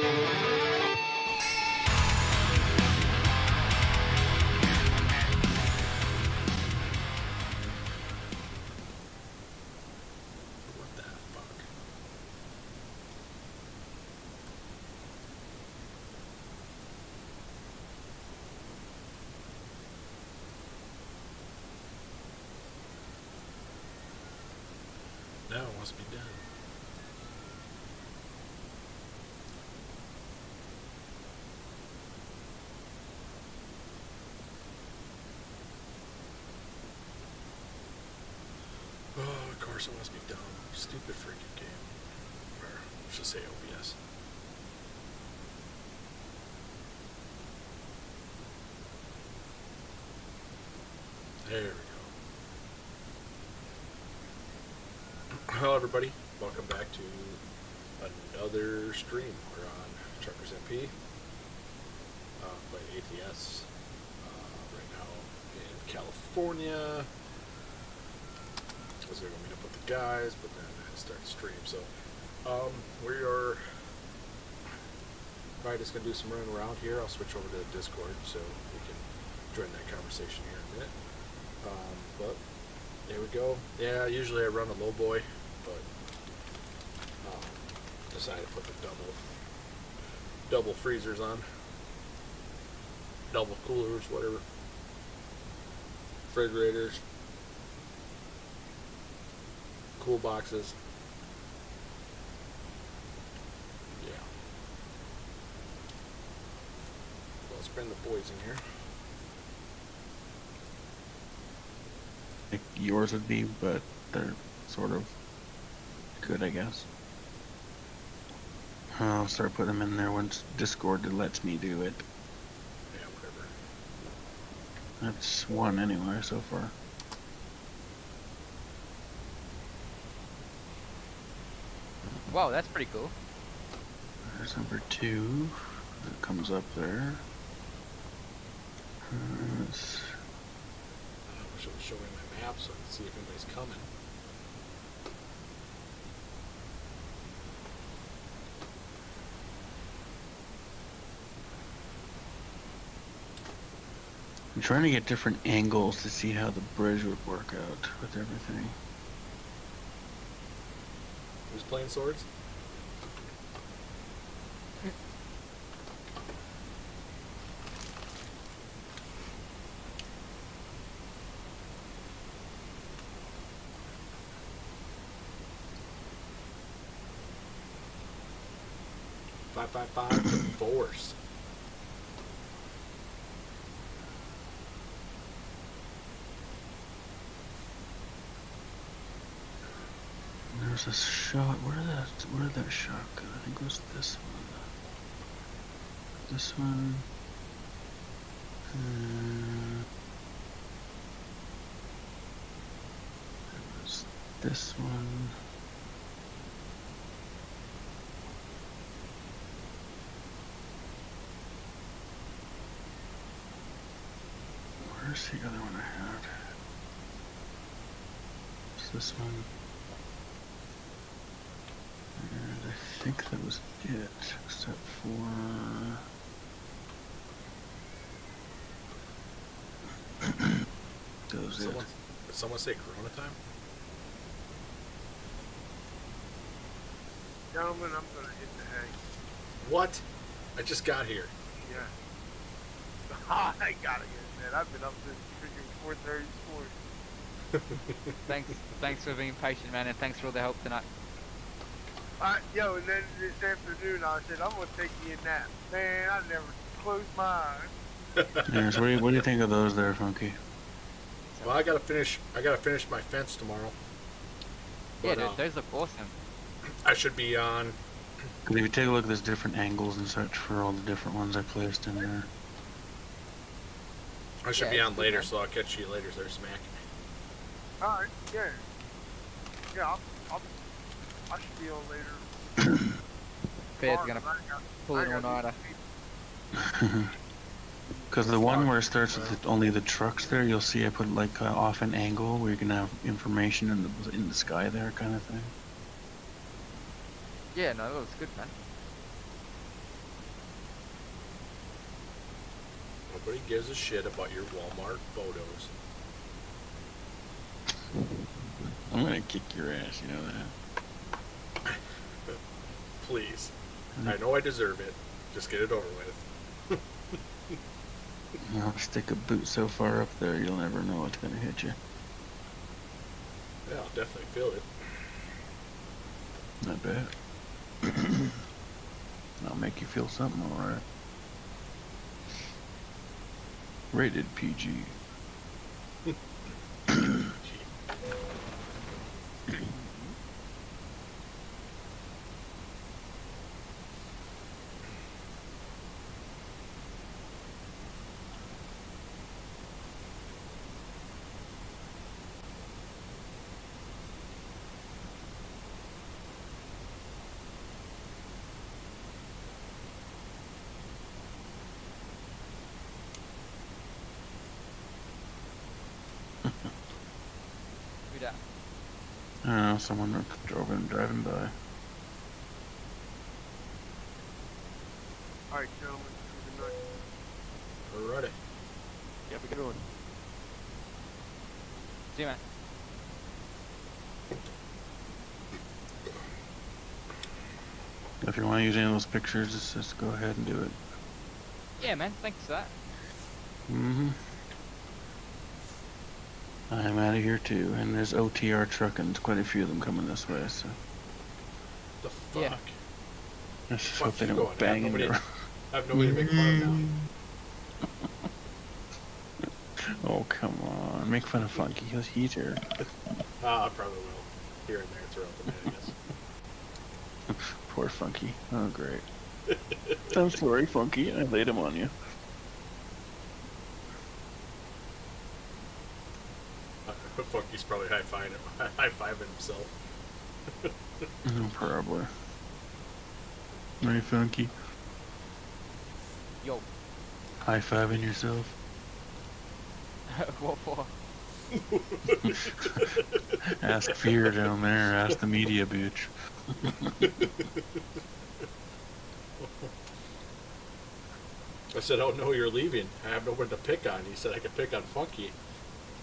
What the fuck? Now it must be done. Oh, of course it must be dumb. Stupid freaking game. Or I should say OBS. There we go. Hello everybody. Welcome back to another stream. We're on Truckers MP. Playing ATS. Right now in California. I was going to meet up with the guys, but then I had to start the stream. So, we are probably just going to do some running around here. I'll switch over to the Discord so we can join that conversation here in a minute. But there we go. Yeah, usually I run a low boy, but decided to put the double freezers on. Double coolers, whatever. Refrigerators. Cool boxes. Yeah. Well, let's bring the boys in here. Like yours would be, but they're sort of good, I guess. I'll start putting them in there once Discord lets me do it. Yeah, whatever. That's one anyway so far. Wow, that's pretty cool. There's number 2. That comes up there. I wish it was showing my map so I can see if anybody's coming. I'm trying to get different angles to see how the bridge would work out with everything. Who's playing swords? .555 to force. There's a shot. Where did that shot go? I think it was this one. This one. It was this one. Where's the other one I had? It's this one. And I think that was it, except for... that was it. Did someone say Corona time? Gentlemen, I'm gonna hit the hay. What? I just got here. Yeah. I gotta get that. I've been up since freaking 4:30 this morning. Thanks for being patient, man, and thanks for all the help tonight. Yo, and then this afternoon I said, I'm gonna take me a nap. Man, I never closed my eyes. Yes, what do you think of those there, Funky? Well, I gotta finish my fence tomorrow. Yeah, But, dude, those look awesome. I should be on. If you take a look, there's different angles and such for all the different ones I placed in there. I should Yeah, be it's on good, later, man. so I'll catch you later, there, Smack. Alright, yeah. Yeah, I should be on later. Bear's gonna pull an I got- all-nighter. Because the one where it starts with only the trucks there, you'll see I put like off an angle where you can have information in the sky there, kind of thing. Yeah, no, that looks good, man. Nobody gives a shit about your Walmart photos. I'm gonna kick your ass, you know that. Please. I know I deserve it. Just get it over with. I'll stick a boot so far up there, you'll never know what's gonna hit you. Yeah, I'll definitely feel it. Not bad. I'll make you feel something, alright. Rated PG. Who that? I don't know, someone driving by. Alright, gentlemen. Good night. Alrighty. Yeah, we good one. See you, man. If you want to use any of those pictures, just go ahead and do it. Yeah, man. Thanks for that. Mm-hmm. I'm out of here too, and there's OTR trucking. There's quite a few of them coming this way, so The fuck? Yeah. let's just Fuck hope they you don't going. bang into her. I have nobody to make fun of now. Oh, come on. Make fun of Funky. He's here. I probably will. Here and there throughout the night, I guess. Poor Funky. Oh, great. I'm sorry, Funky. I laid him on you. Funky's probably high-fiving himself. Probably. Right, Funky? Yo. High-fiving yourself? What for? Ask Fear down there. Ask the media, bitch. I said, oh no, you're leaving. I have nobody to pick on. He said I could pick on Funky.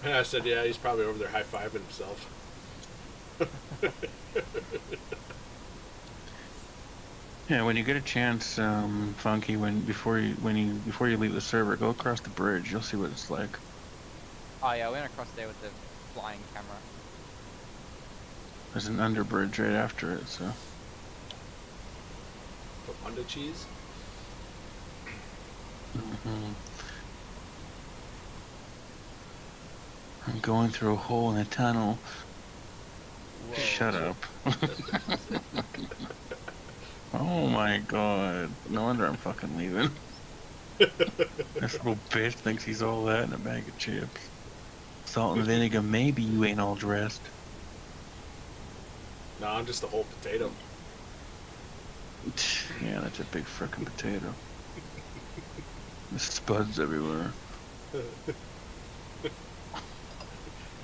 And I said, yeah, he's probably over there high-fiving himself. Yeah, when you get a chance, Funky, before you leave the server, go across the bridge. You'll see what it's like. Oh yeah, I went across there with the flying camera. There's an underbridge right after it, so. Put under cheese? Mm-hmm. I'm going through a hole in a tunnel. Whoa. Shut up. Oh my god. No wonder I'm fucking leaving. This little bitch thinks he's all that in a bag of chips. Salt and vinegar, maybe you ain't all dressed. No, I'm just a whole potato. Yeah, that's a big frickin' potato. There's spuds everywhere.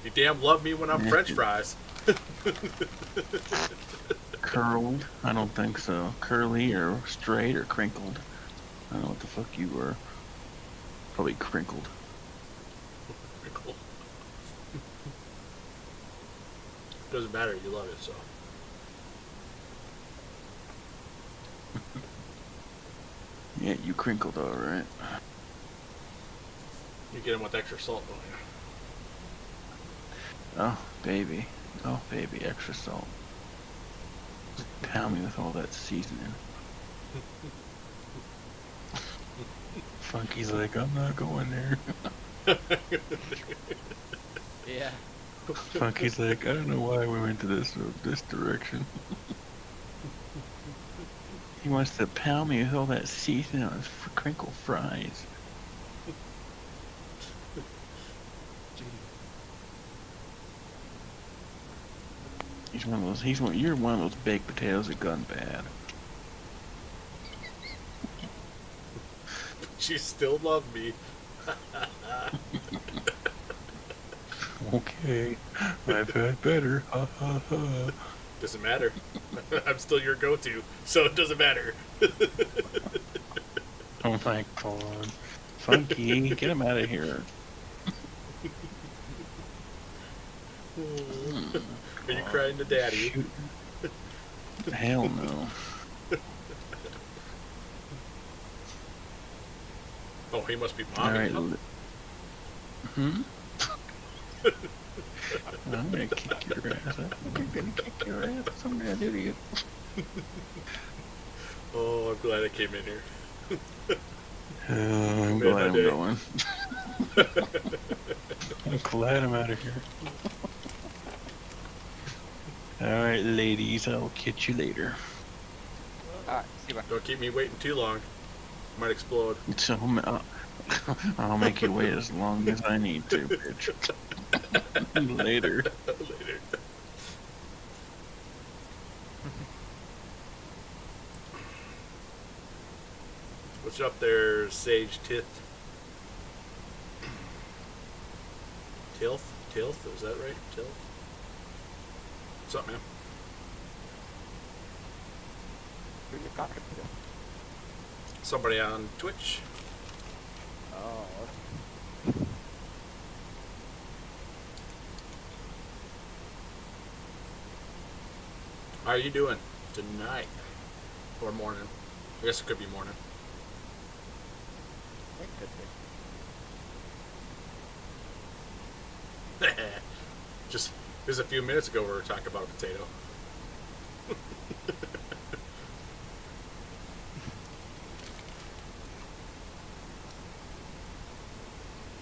You damn love me when I'm Yeah. French fries. Curled? I don't think so. Curly or straight or crinkled. I don't know what the fuck you were. Probably crinkled. Cool. Doesn't matter, you love it, so. Yeah, you crinkled alright. You get them with extra salt, don't you? Oh, baby. Oh, baby, extra salt. Pound me with all that seasoning. Funky's like, I'm not going there. Yeah. Funky's like, I don't know why we went to this direction. He wants to pound me with all that seasoning on his crinkle fries. He's one of those. You're one of those baked potatoes that gone bad. She still loved me. Okay, I've had better. Ha ha ha. Doesn't matter. I'm still your go-to, so it doesn't matter. Oh my god. Funky, get him out of here. Are you crying to daddy? Shoot. Hell no. Oh, he must be All mommy. right. I'm gonna kick your ass. I'm gonna kick your ass. That's what I'm gonna do to you. Oh, I'm glad I came in here. I'm Made glad my I'm day. going. I'm glad I'm out of here. Alright, ladies, I'll catch you later. Alright, see you. Don't keep me waiting too long. Might explode. So, I'll make you wait as long as I need to, bitch. Later. Later. What's up there, Sage Tith? Tilth? Tilth? Is that right? Tilth? What's up, man? Who you talking to? Somebody on Twitch? Oh, How are you doing tonight? Or morning? I guess it could be morning. it could be. Just a few minutes ago we were talking about a potato.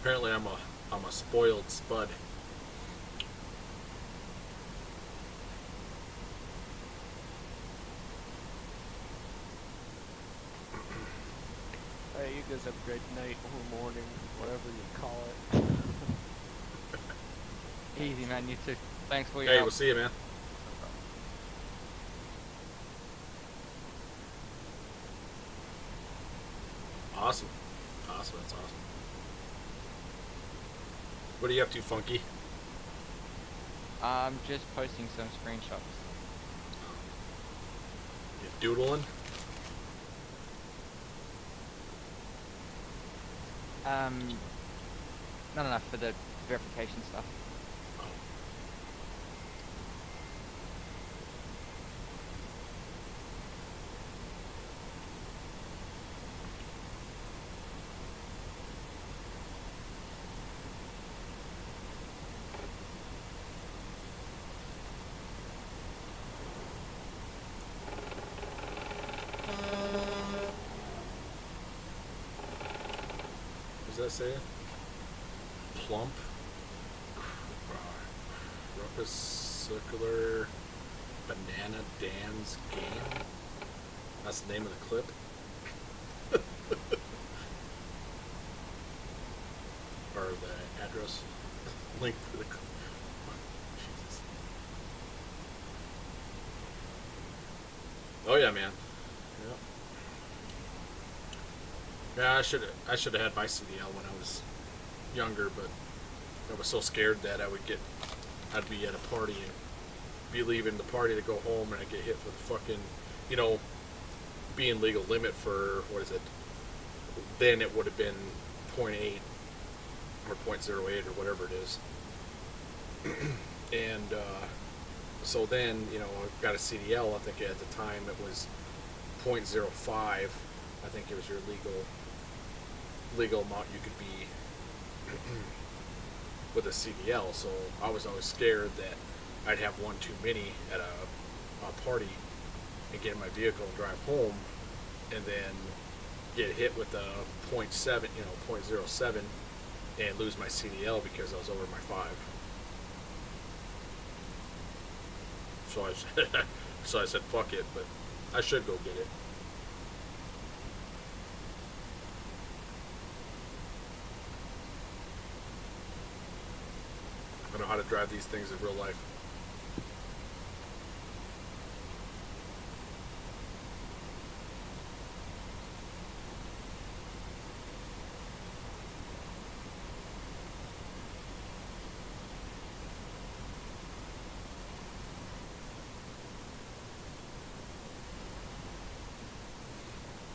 Apparently I'm a spoiled spud. Hey, you guys have a great night or morning, whatever you call it. Easy, man. You too. Thanks for your Hey, help. we'll see you, man. Awesome. Awesome, that's awesome. What are you up to, Funky? I'm just posting some screenshots. You doodling? Not enough for the verification stuff. Oh. What does that say? Plump, crepuscular banana Dan's game. That's the name of the clip. Or the address. Link for the clip. Jesus. Oh yeah, man. Yep. Yeah, I should have had my CDL when I was younger, but I was so scared that I'd be at a party and be leaving the party to go home and I'd get hit with fucking, being legal limit for, what is it? Then it would have been 0.8 or 0.08 or whatever it is. And so then, I got a CDL. I think at the time it was 0.05. I think it was your legal amount you could be with a CDL. So I was always scared that I'd have one too many at a party and get in my vehicle and drive home and then get hit with a 0.7, 0.07 and lose my CDL because I was over my 5. So I said fuck it, but I should go get it. I know how to drive these things in real life.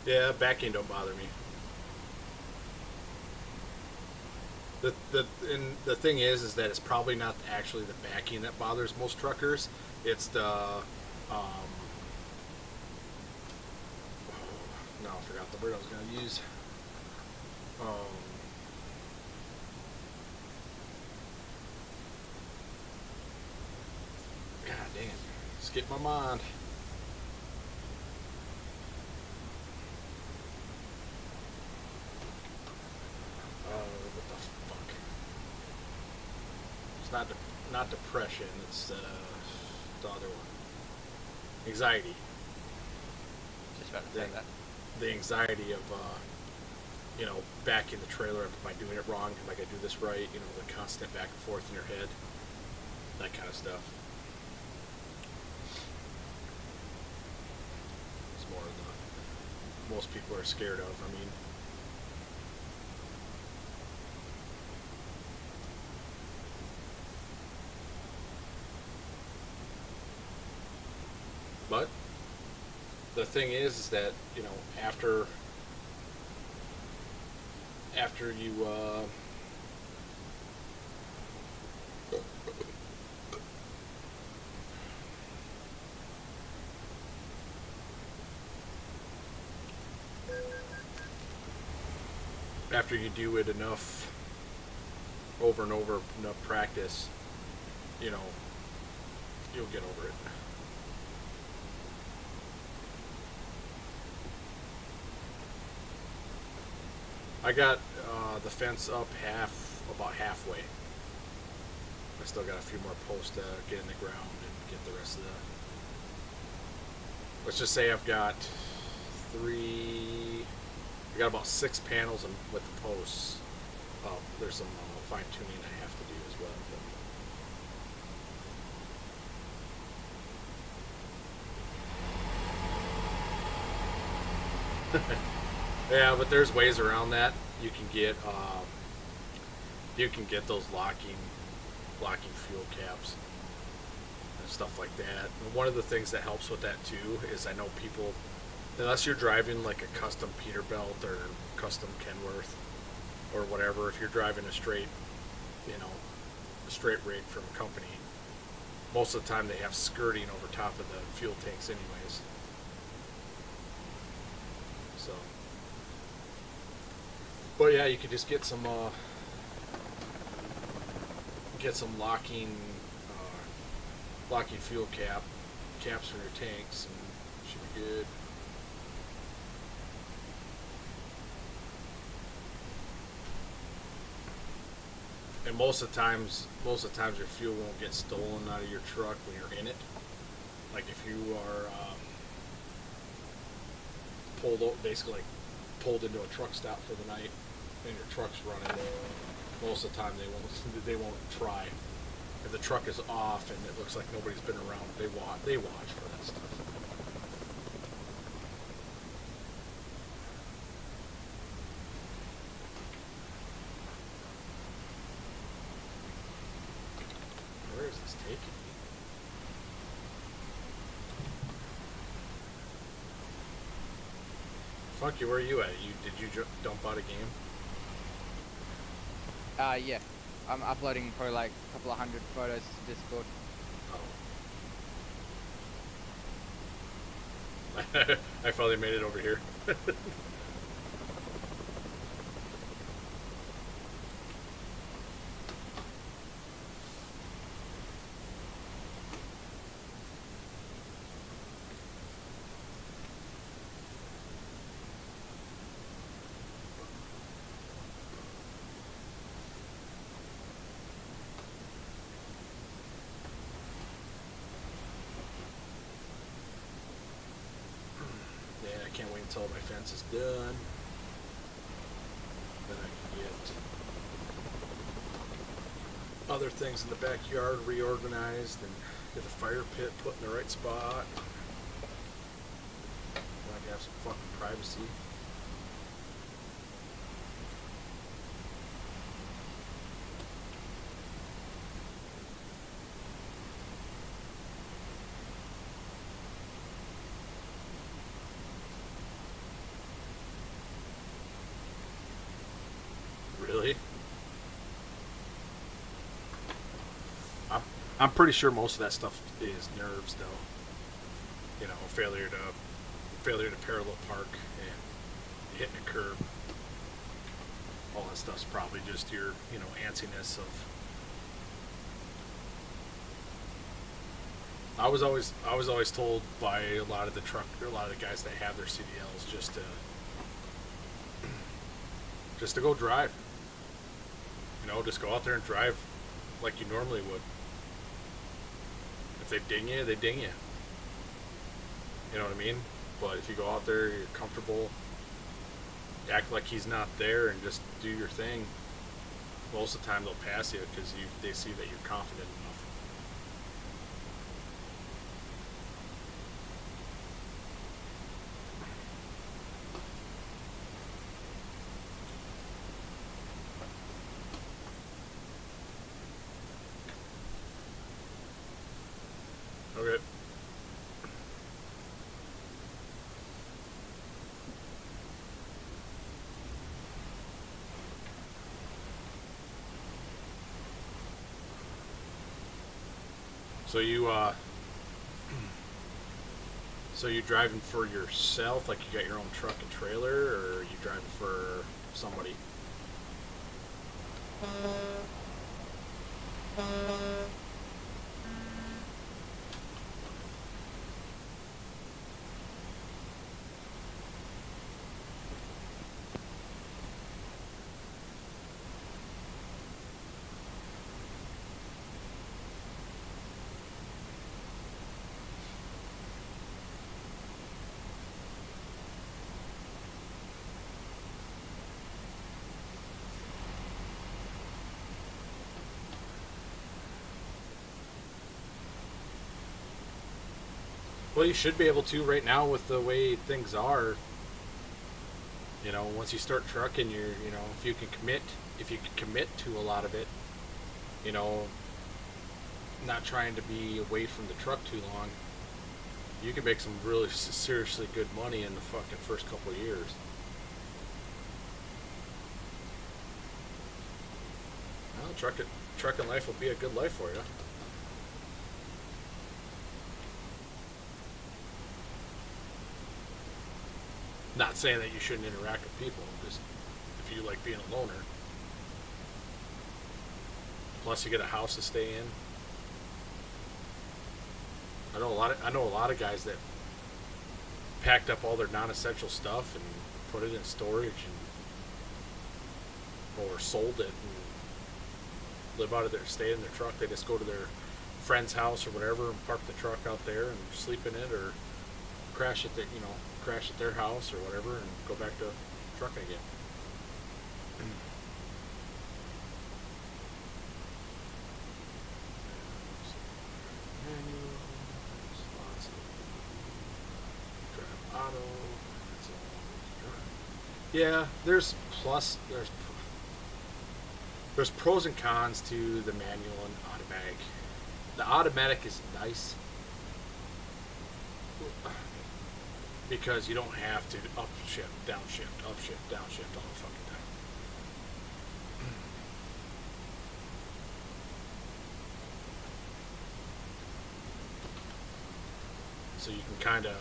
Yeah, backing don't bother me. the thing is that it's probably not actually the backing that bothers most truckers. It's the no, I forgot the word I was gonna use. God damn, skip my mind. What the fuck? It's not depression. It's the other one. Anxiety. Just about to say that. The anxiety of backing the trailer up. Am I doing it wrong? Am I gonna do this right? The constant back and forth in your head. That kind of stuff. It's more the most people are scared of. I mean. But the thing is that after you after you do it enough over and over, enough practice, you'll get over it. I got the fence up about halfway. I still got a few more posts to get in the ground and get the rest of the. Let's just say I've got I got about 6 panels with the posts. There's some fine tuning I have to do as well. But yeah, but there's ways around that. You can get those locking fuel caps and stuff like that. And one of the things that helps with that too is I know people, unless you're driving like a custom Peterbilt or custom Kenworth or whatever, if you're driving a straight rig from a company, most of the time they have skirting over top of the fuel tanks anyways. So. But yeah, you could just get some locking fuel caps for your tanks, and it should be good. And most of the times your fuel won't get stolen out of your truck when you're in it. Like if you are basically pulled into a truck stop for the night and your truck's running, most of the time they won't try. If the truck is off and it looks like nobody's been around, they watch for that stuff. Where is this taking me? Funky, where are you at? Did you dump out a game? Yeah. I'm uploading probably like a couple of 100 photos to Discord. Oh. I finally made it over here. I can't wait until my fence is done. Then I can get other things in the backyard reorganized and get the fire pit put in the right spot. Then I can have some fucking privacy. Really? I'm pretty sure most of that stuff is nerves, though. You know, failure to parallel park and hitting a curb. All that stuff's probably just your, you know, antsiness of. I was always told by a lot of the guys that have their CDLs just to go drive. You know, just go out there and drive like you normally would. If they ding you, they ding you. You know what I mean? But if you go out there, you're comfortable, act like he's not there, and just do your thing, most of the time they'll pass you because they see that you're confident enough. Okay. So you driving for yourself, like you got your own truck and trailer, or are you driving for somebody? Well, you should be able to right now with the way things are. You know, once you start trucking, you know, if you can commit to a lot of it, you know, not trying to be away from the truck too long, you can make some really seriously good money in the fucking first couple of years. Well, trucking life will be a good life for you. Not saying that you shouldn't interact with people, just if you like being a loner. Plus, you get a house to stay in. I know a lot of guys that packed up all their non-essential stuff and put it in storage or sold it and live out of stay in their truck. They just go to their friend's house or whatever and park the truck out there and sleep in it, or crash at their house or whatever, and go back to trucking again. Manual, responsive, drive auto. That's all. Yeah, there's pros and cons to the manual and automatic. The automatic is nice because you don't have to upshift, downshift all the fucking time. So you can kind of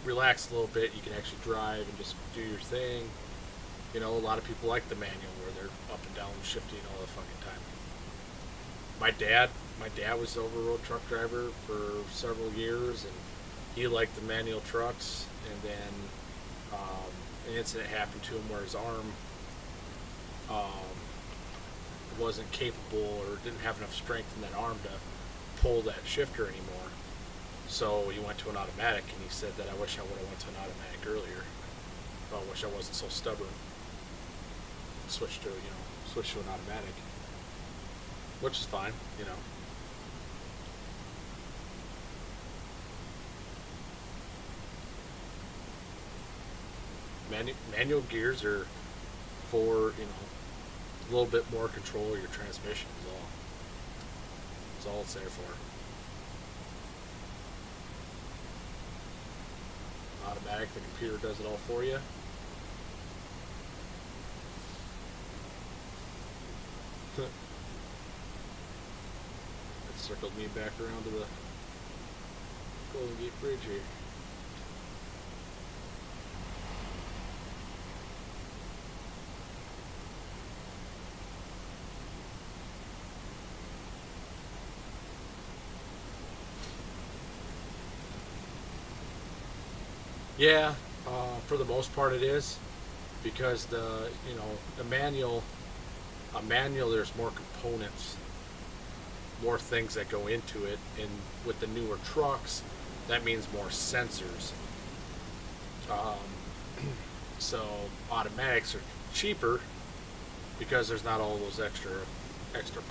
relax a little bit. You can actually drive and just do your thing. You know, a lot of people like the manual where they're up and down shifting all the fucking time. My dad was an over-road truck driver for several years, and he liked the manual trucks. And then an incident happened to him where his arm wasn't capable or didn't have enough strength in that arm to pull that shifter anymore. So he went to an automatic, and he said that I wish I would have went to an automatic earlier. I wish I wasn't so stubborn. Switch to an automatic, which is fine, you know. Manual gears are for, you know, a little bit more control of your transmission is all. That's all it's there for. Automatic, the computer does it all for you. circled me back around to the Golden Gate Bridge here. Yeah, for the most part it is, because a manual, there's more components, more things that go into it, and with the newer trucks, that means more sensors. So automatics are cheaper because there's not all those extra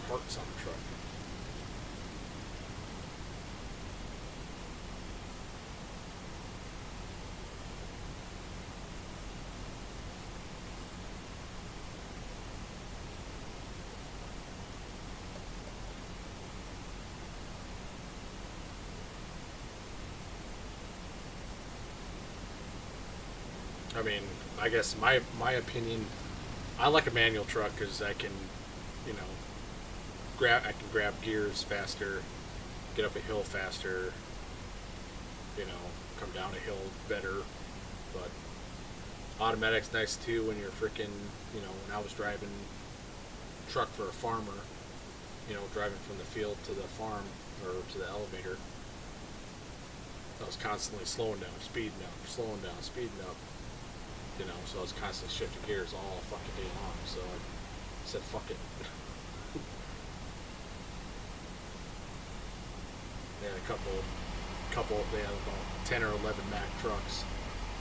parts on the truck. I mean, I guess my opinion, I like a manual truck because I can, grab gears faster, get up a hill faster, come down a hill better. But automatic's nice too when you're freaking, when I was driving truck for a farmer, driving from the field to the farm or to the elevator, I was constantly slowing down, speeding up, slowing down, speeding up. So I was constantly shifting gears all fucking day long. So I said, fuck it. They had a couple, they had about 10 or 11 Mack trucks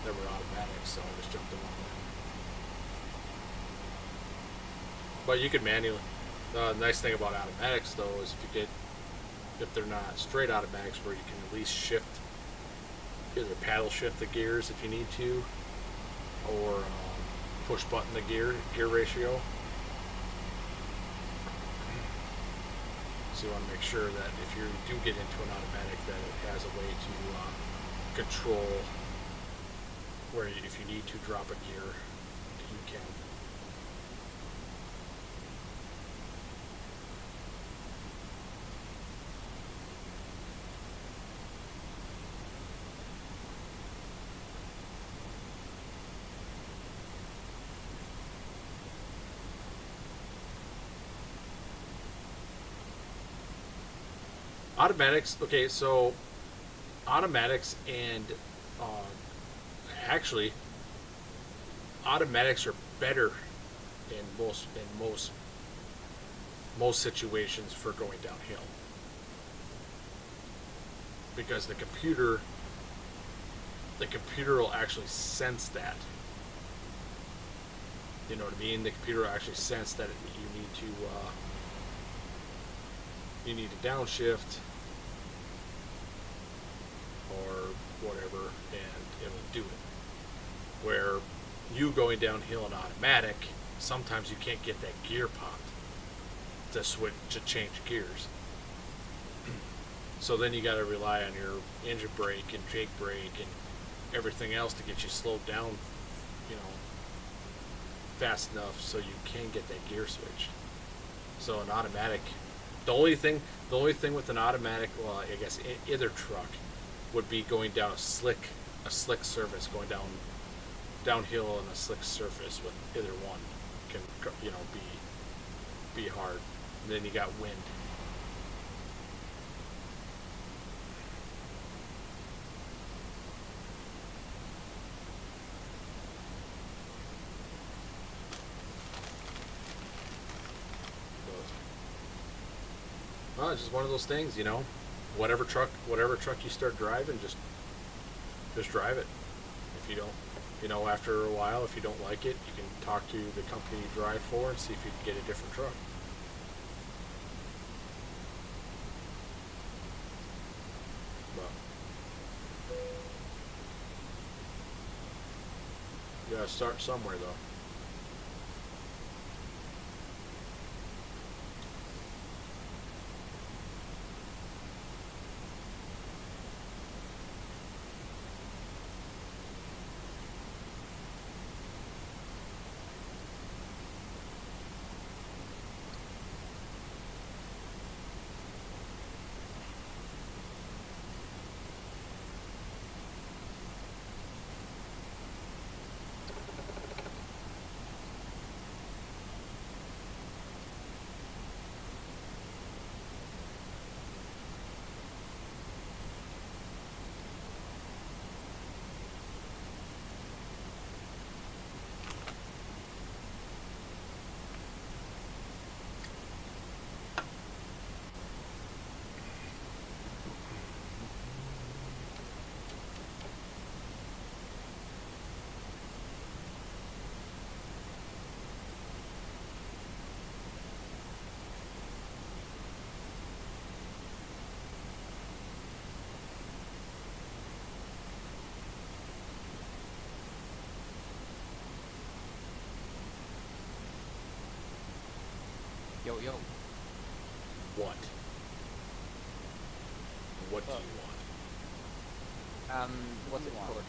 that were automatic, so I just jumped in on them. But you could manually. The nice thing about automatics, though, is if they're not straight automatics, where you can at least shift, either paddle shift the gears if you need to, or push button the gear ratio. So you want to make sure that if you do get into an automatic, that it has a way to control where if you need to drop a gear, you can. Automatics, okay, so automatics and actually automatics are better in most situations for going downhill, because the computer will actually sense that. You know what I mean? The computer will actually sense that you need to downshift or whatever, and it'll do it. Where you going downhill in automatic, sometimes you can't get that gear popped to change gears. So then you got to rely on your engine brake and Jake brake and everything else to get you slowed down, fast enough so you can get that gear switch. So an automatic, the only thing with an automatic, well, I guess either truck, would be going down a slick surface, going downhill on a slick surface. With either one can be hard. And then you got wind. Well, it's just one of those things, Whatever truck you start driving, just drive it. If you don't, after a while, if you don't like it, you can talk to the company you drive for and see if you can get a different truck. But you gotta start somewhere, though. Yo. What? What do Well, you want? What's it What? called?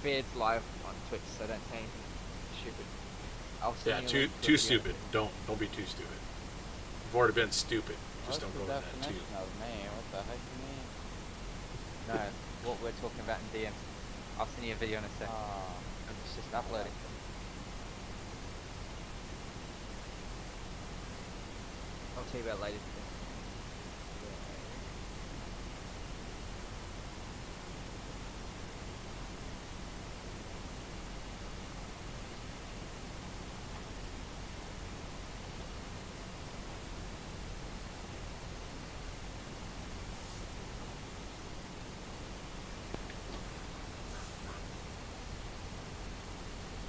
Beard's live on Twitch, so don't say anything stupid. I'll send Yeah, you a too link to a too video. stupid. Don't be too stupid. You've already been stupid. Just What's don't the go to that too. definition of me? What the heck you mean? No, what we're talking about in DM. I'll send you a video in a sec. It's just uploading. I'll tell you about it later.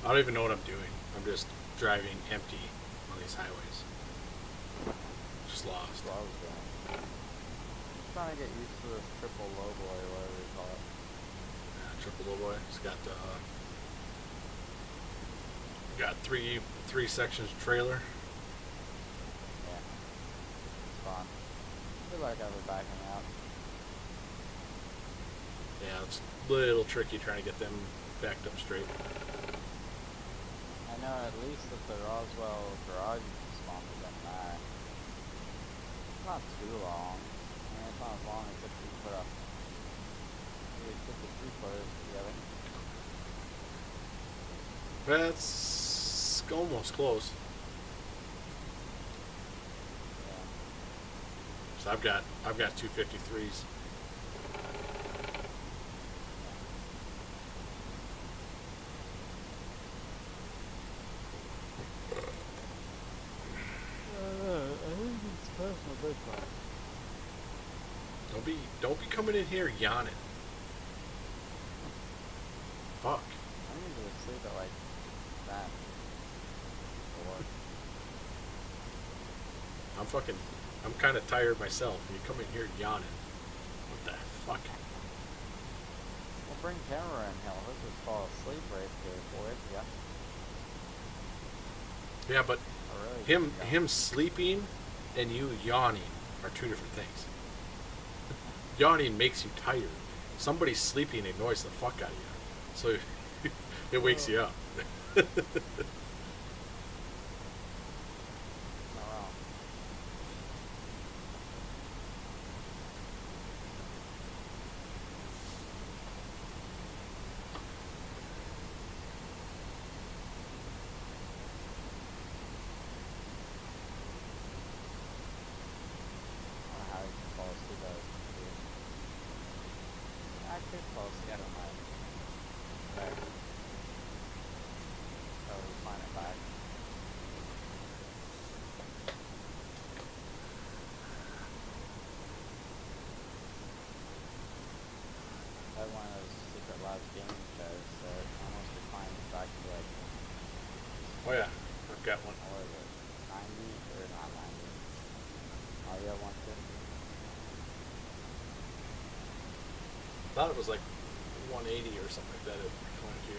I don't even know what I'm doing. I'm just driving empty on these highways. Just lost. That's what I was doing. Trying to get used to this triple low boy, or whatever you call it. Yeah, triple low boy. It's got got three sections of trailer. Yeah. It's fun. I feel like I've been backing out. Yeah, it's a little tricky trying to get them backed up straight. I know at least that the Roswell garage spawn is in there. It's not too long. I mean, it's not as long as if you put up maybe 53 footers together. That's almost close. Yeah. So I've got 253s. I think it's past my bedtime. Don't be coming in here yawning. Fuck. I usually sleep at like that. Or I'm kind of tired myself. And you come in here yawning. What the fuck? Well, bring camera in. Hell, he'll just fall asleep right here, boy. Yeah. Yeah, but I really him don't. him sleeping and you yawning are two different things. Yawning makes you tired. Somebody sleeping annoys the fuck out of you. So it wakes you up. Not wrong. I don't know how you can fall asleep out of this. I could fall asleep out of my bed. So we find it back. I had one of those Secret Labs gaming shows, so it almost reclines back to like, Oh yeah, I've got one. what was it, 90 or not 90? Oh, yeah, 150. Thought it was like 180 or something like that. It reclined you.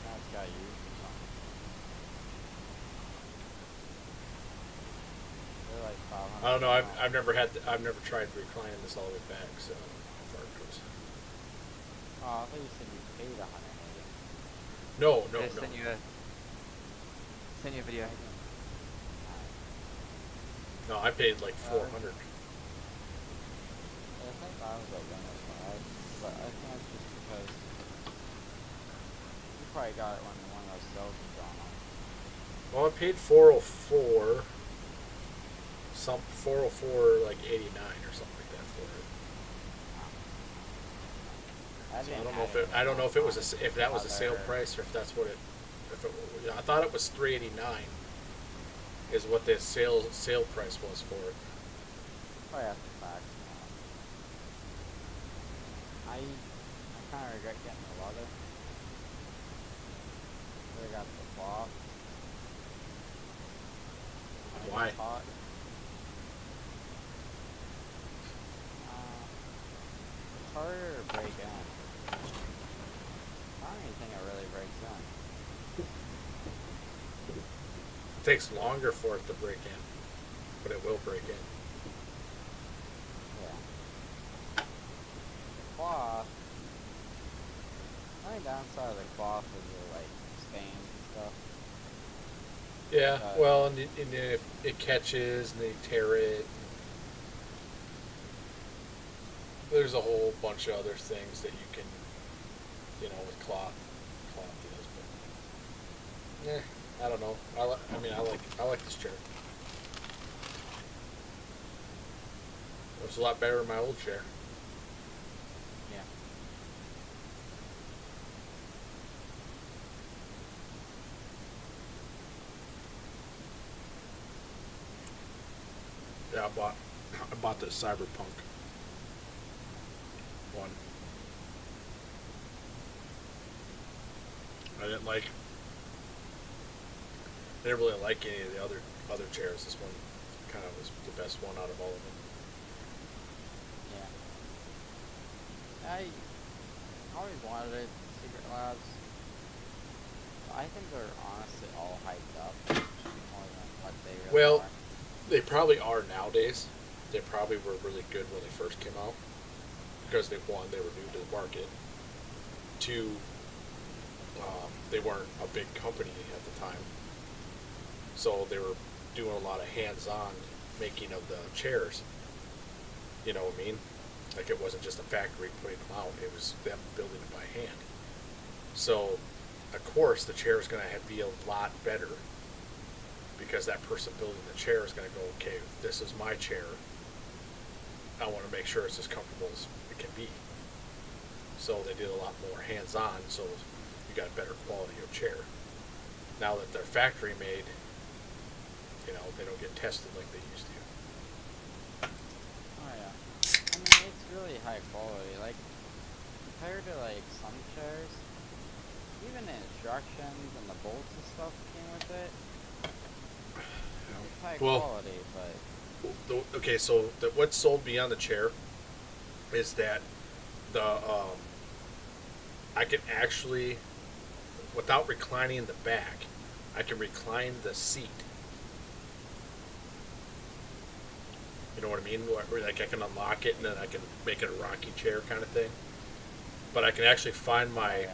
Now it's got used or something. They're like 500. I don't know. I've never tried reclining this all the way back. So how far it goes. Oh, I thought you said you paid 180. No. Just send you a video. No, I paid like 400. I think I was a limit, but I think that's just because you probably got it when one of those sales was on. Well, I paid 404. 404 like 89 or something like that for it. So I don't know if it was if that was a sale price or if that's what it. I thought it was 389. Is what the sale price was for it. Probably after the fact. I kind of regret getting the leather. I got the cloth. Why? It's hot. It's harder to break in. Not anything that really breaks in. takes longer for it to break in, but it will break in. Yeah. Cloth. The only downside of the cloth is the like stains and stuff. Yeah, well, and if it catches and they tear it, there's a whole bunch of other things that you can, with cloth deals. But I don't know. I like this chair. It was a lot better than my old chair. Yeah. Yeah, I bought the Cyberpunk one. I didn't really like any of the other chairs. This one kind of was the best one out of all of them. Yeah. I always wanted it, Secret Labs. I think they're honestly all hyped up more than what they really Well, are. they probably are nowadays. They probably were really good when they first came out because they were new to the market. Two, they weren't a big company at the time, so they were doing a lot of hands-on making of the chairs. You know what I mean? Like it wasn't just a factory putting them out; it was them building it by hand. So, of course, the chair is going to be a lot better because that person building the chair is going to go, okay, this is my chair. I want to make sure it's as comfortable as it can be. So they did a lot more hands-on, so you got a better quality of chair. Now that they're factory made, they don't get tested like they used to. Oh yeah. I mean, it's really high quality. Like, compared to like some chairs, even the instructions and the bolts and stuff came with it. It's high quality, but Okay, so what's sold me on the chair is that I can actually, without reclining the back, I can recline the seat. You know what I mean? Where, like I can unlock it and then I can make it a rocking chair kind of thing. But I can actually find my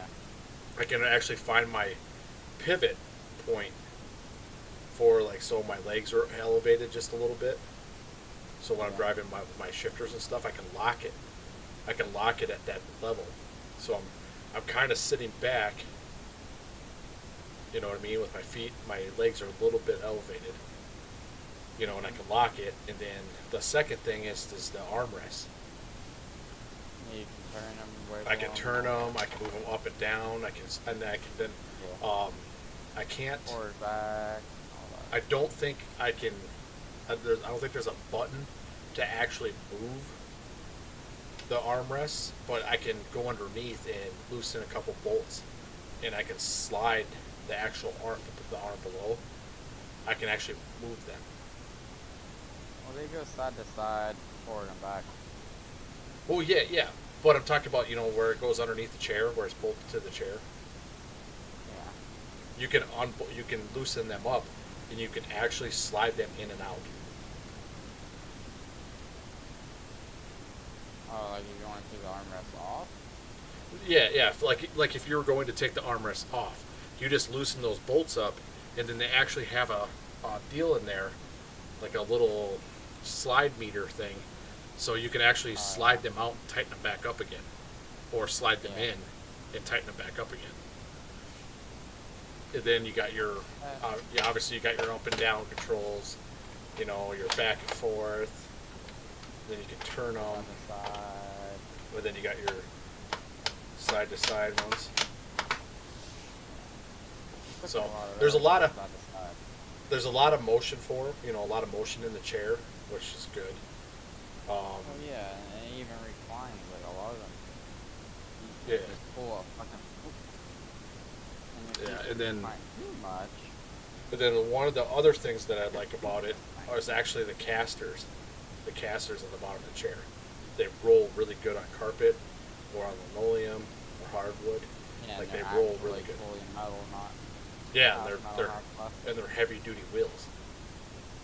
pivot point for so my legs are elevated just a little bit. So when I'm driving my shifters and stuff, I can lock it. I can lock it at that level. So I'm kind of sitting back. You know what I mean? With my feet, my legs are a little bit elevated. And I can lock it. And then the second thing is the armrest. you can turn them. I can turn them. I can move them up and down. I can't. Forward, back. All that. I don't think I can. I don't think there's a button to actually move the armrests, but I can go underneath and loosen a couple bolts, and I can slide the actual arm below. I can actually move them. Well, they go side to side, forward and back. Oh yeah. But I'm talking about where it goes underneath the chair, where it's bolted to the chair. Yeah. You can loosen them up, and you can actually slide them in and out. Oh, like if you want to take the armrest off? Yeah. Like if you were going to take the armrest off, you just loosen those bolts up, and then they actually have a deal in there, like a little slide meter thing, so you can actually slide them out and tighten them back up again, or slide them in and tighten them back up again. And then you got your, obviously you got your up and down controls, your back and forth. Then you can turn On them, the side. but then you got your side to side ones. So there's a lot of motion for it, a lot of motion in the chair, which is good. Oh yeah, and it even reclines, like a lot of them. You Yeah. just pull up fucking. And then Too much. But then one of the other things that I like about it is actually the casters. The casters on the bottom of the chair. They roll really good on carpet or on linoleum or hardwood. Yeah, Like and they they're roll actually, really good. Fully metal, not Yeah, and House they're metal, house plastic. and they're heavy duty wheels,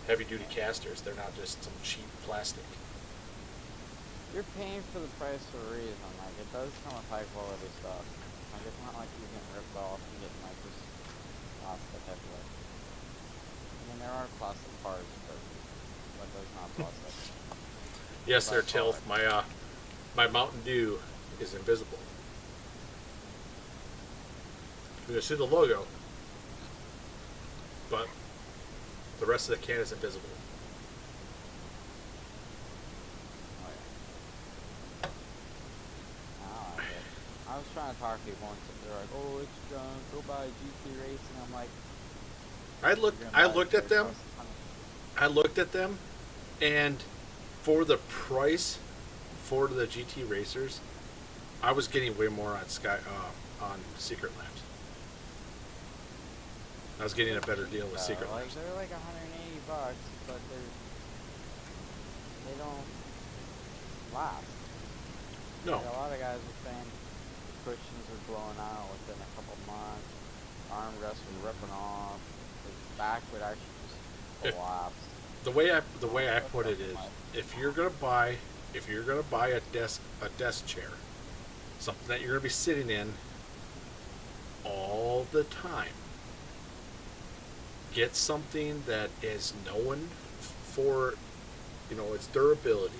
heavy duty casters. They're not just some cheap plastic. You're paying for the price for a reason. Like, it does come with high quality stuff. Like, it's not like you're getting ripped off and getting like just plastic everywhere. I mean, there are plastic parts, but those not plastic. Yes, By they're tilth. far. My Mountain Dew is invisible. You can see the logo, but the rest of the can is invisible. Oh, yeah. I don't like it. I was trying to talk to people once, and they're like, "Oh, it's junk. Go buy GT Racing." I'm like, I "You're looked. gonna I buy looked it at them. costs a ton of-" I looked at them, and for the price for the GT racers, I was getting way more on on Secret Labs. I was getting a better deal with Secret Like, Labs. they're like $180, but they don't last. No, Like, a lot of guys were saying the cushions were blowing out within a couple months. Armrests were ripping off. The back would actually just If- collapse. the way I put it is, if you're gonna buy a desk chair, something that you're gonna be sitting in all the time, get something that is known for, its durability,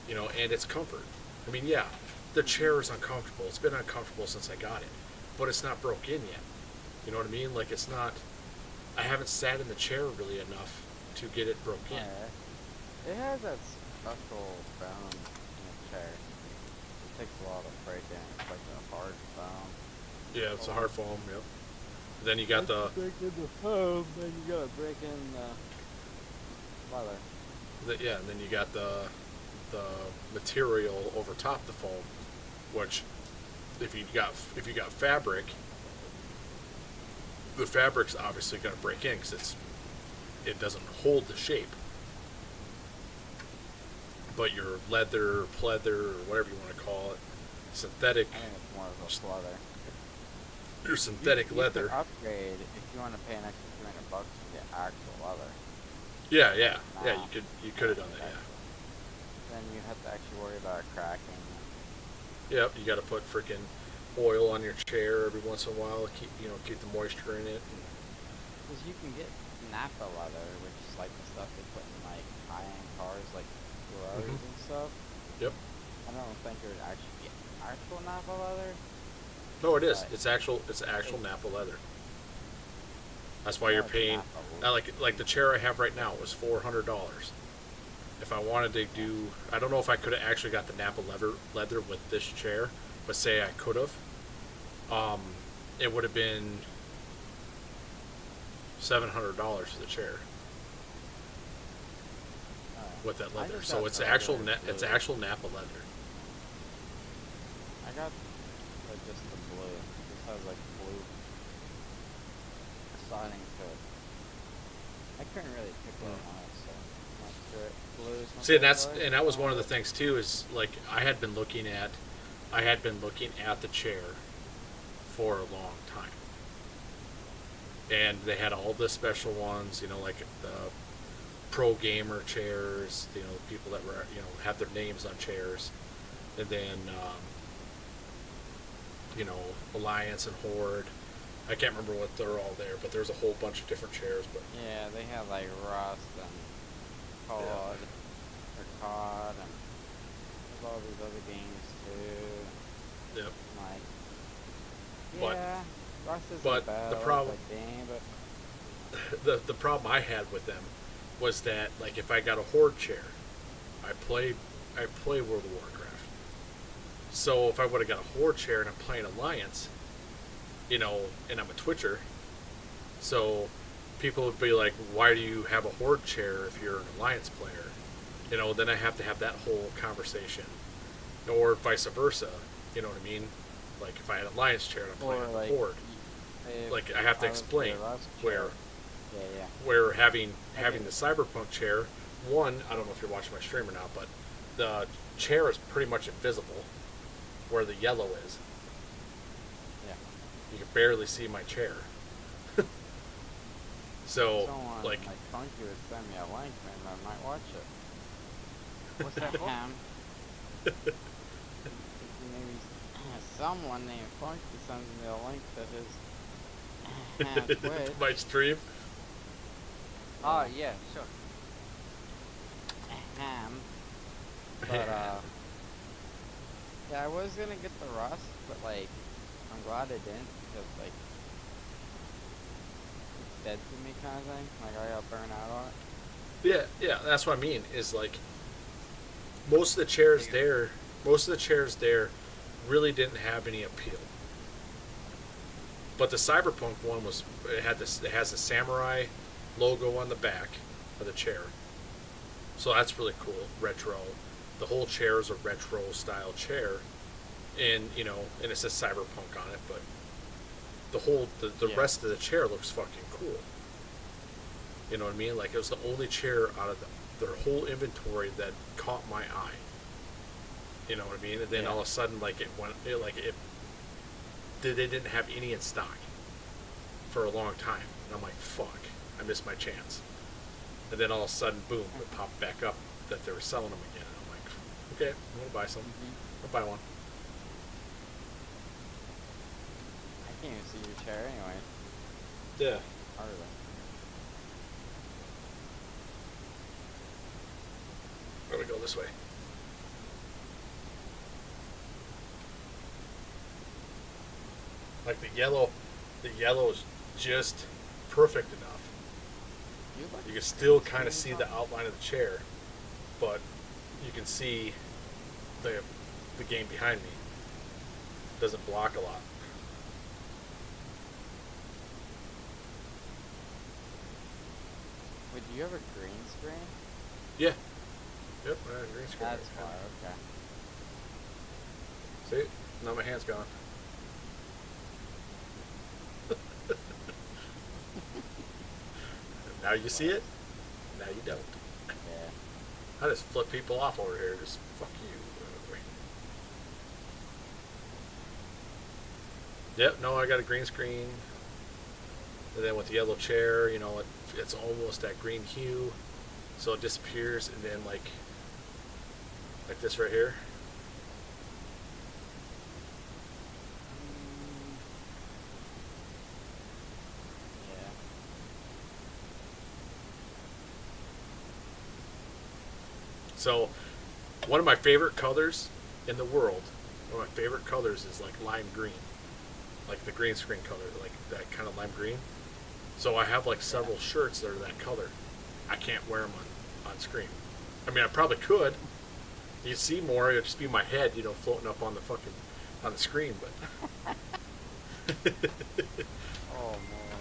and its comfort. I mean, yeah, the chair is uncomfortable. It's been uncomfortable since I got it, but it's not broke in yet. You know what I mean? Like, it's not. I haven't sat in the chair really enough to get it broke in. Yeah. It has that special bone in the chair. It takes a while to break in. It's like a hard bone. Yeah, it's a hard foam. Yep. Then you got the, break in the foam, then you gotta break in the leather. and then you got the material over top the foam, which if you got fabric, the fabric's obviously going to break in because it doesn't hold the shape. But your leather, pleather, or whatever you want to call it, synthetic, I think it's more of a leather. your synthetic You leather. can upgrade if you want to pay an extra $300 to get actual leather. Yeah, you Nah. could have done that. Yeah. Then you have to actually worry about it cracking. Yep, you got to put freaking oil on your chair every once in a while to keep the moisture in it. Because you can get Napa leather, which is like the stuff they put in like high-end cars, like Ferraris Mhm. and stuff. Yep. I don't think it would actually be actual Napa leather. No, it is. Right. It's actual Napa leather. That's why you're It's paying. Napa Like the chair I have right now was $400. If I wanted to do, I don't know if I could have actually got the Napa leather with this chair, but say I could have, it would have been $700 for the chair with that I leather. just So got it's the actual regular it's blue. actual Napa leather. I got just the blue. This has like blue siding to it. I couldn't really pick one on it, so I'm not sure. Blue is my See, favorite. and that was one of the things too. Is like I had been looking at the chair for a long time, and they had all the special ones, like the pro gamer chairs, the people that were have their names on chairs, and then Alliance and Horde. I can't remember what they're all there, but there's a whole bunch of different chairs. But Yeah, they have like Rust and COD, or COD, and there's all these other games too. yep. Like, But- yeah, Rust isn't but bad. the I like problem- that game, but the problem I had with them was that like if I got a Horde chair, I play World of Warcraft. So if I would have got a Horde chair and I'm playing Alliance, and I'm a Twitcher, so people would be like, why do you have a Horde chair if you're an Alliance player? Then I have to have that whole conversation, or vice versa. You know what I mean? Like if I had an Alliance chair and I'm or playing like Horde, if like I have to was explain the Rust where. chair- Yeah, Where having Okay. the Cyberpunk chair, one, I don't know if you're watching my stream or not, but the chair is pretty much invisible where the yellow is. yeah. You can barely see my chair. So, Someone like, like Funky would send me a link, man. I might watch it. What's that for? Maybe someone named Funky sends me a link to his Twitch. my stream. Oh yeah, sure. Ahem. But yeah, I was gonna get the Rust, but like, I'm glad I didn't because like, it's dead to me kind of thing. Like I got burnt out on it. Yeah, that's what I mean. Is like most of the chairs there really didn't have any appeal. But the Cyberpunk one it has a samurai logo on the back of the chair. So that's really cool, retro. The whole chair is a retro style chair, and and it says Cyberpunk on it, but the Yeah. rest of the chair looks fucking cool. You know what I mean? Like it was the only chair out of their whole inventory that caught my eye. You know what I mean? And then Yeah. all of a sudden, like they didn't have any in stock for a long time, and I'm like, fuck, I missed my chance. And then all of a sudden, boom, it popped back up that they were selling them again. And I'm like, okay, I'm gonna buy some. I'll buy one. I can't even see your chair anyway. Yeah. Hardly. Where we go this way? Like the yellow is just perfect enough. You can still kind of see the outline of the chair, but you can see the game behind me. Doesn't block a lot. Wait, do you have a green screen? Yeah. Yep, I have a green screen. That's why. Okay. See? Now my hand's gone. Now you see it. Now you don't. Yeah. I just flip people off over here. Just fuck you. Yep. No, I got a green screen. And then with the yellow chair, it's almost that green hue, so it disappears, and then like this right here. Yeah. So, one of my favorite colors in the world, one of my favorite colors is like lime green, like the green screen color, like that kind of lime green. So I have like several shirts that are that color. I can't wear them on screen. I mean, I probably could. You'd see more. It'd just be my head, floating up on the screen. But Oh man.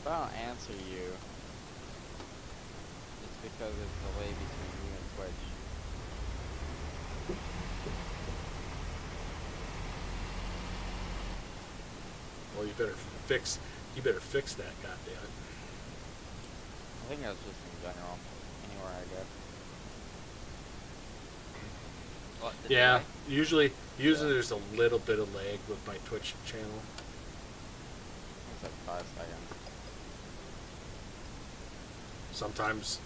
If I don't answer you, it's because it's delayed between you and Twitch. well, you better fix that, goddammit. I think that's just in general. Anywhere I go. What, the Yeah, delay? usually there's a little bit of lag with my Twitch channel. It's like 5 seconds.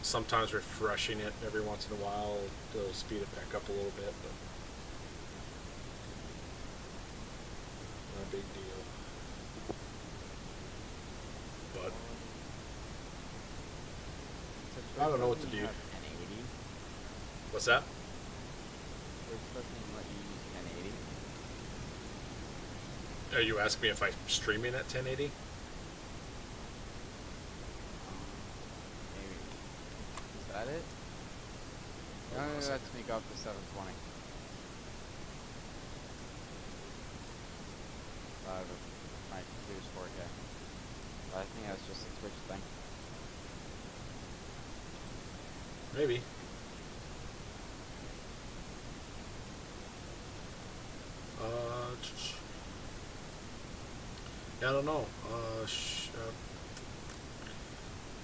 Sometimes refreshing it every once in a while, it'll speed it back up a little bit, but not a big deal. But I don't know what to do. 1080. What's that? We're supposed to let you use 1080. Are you asking me if I'm streaming at 1080? Maybe. Is that it? It only lets me go up to 720. My computer's 4K. But I think that's just a Twitch thing. Maybe. I don't know.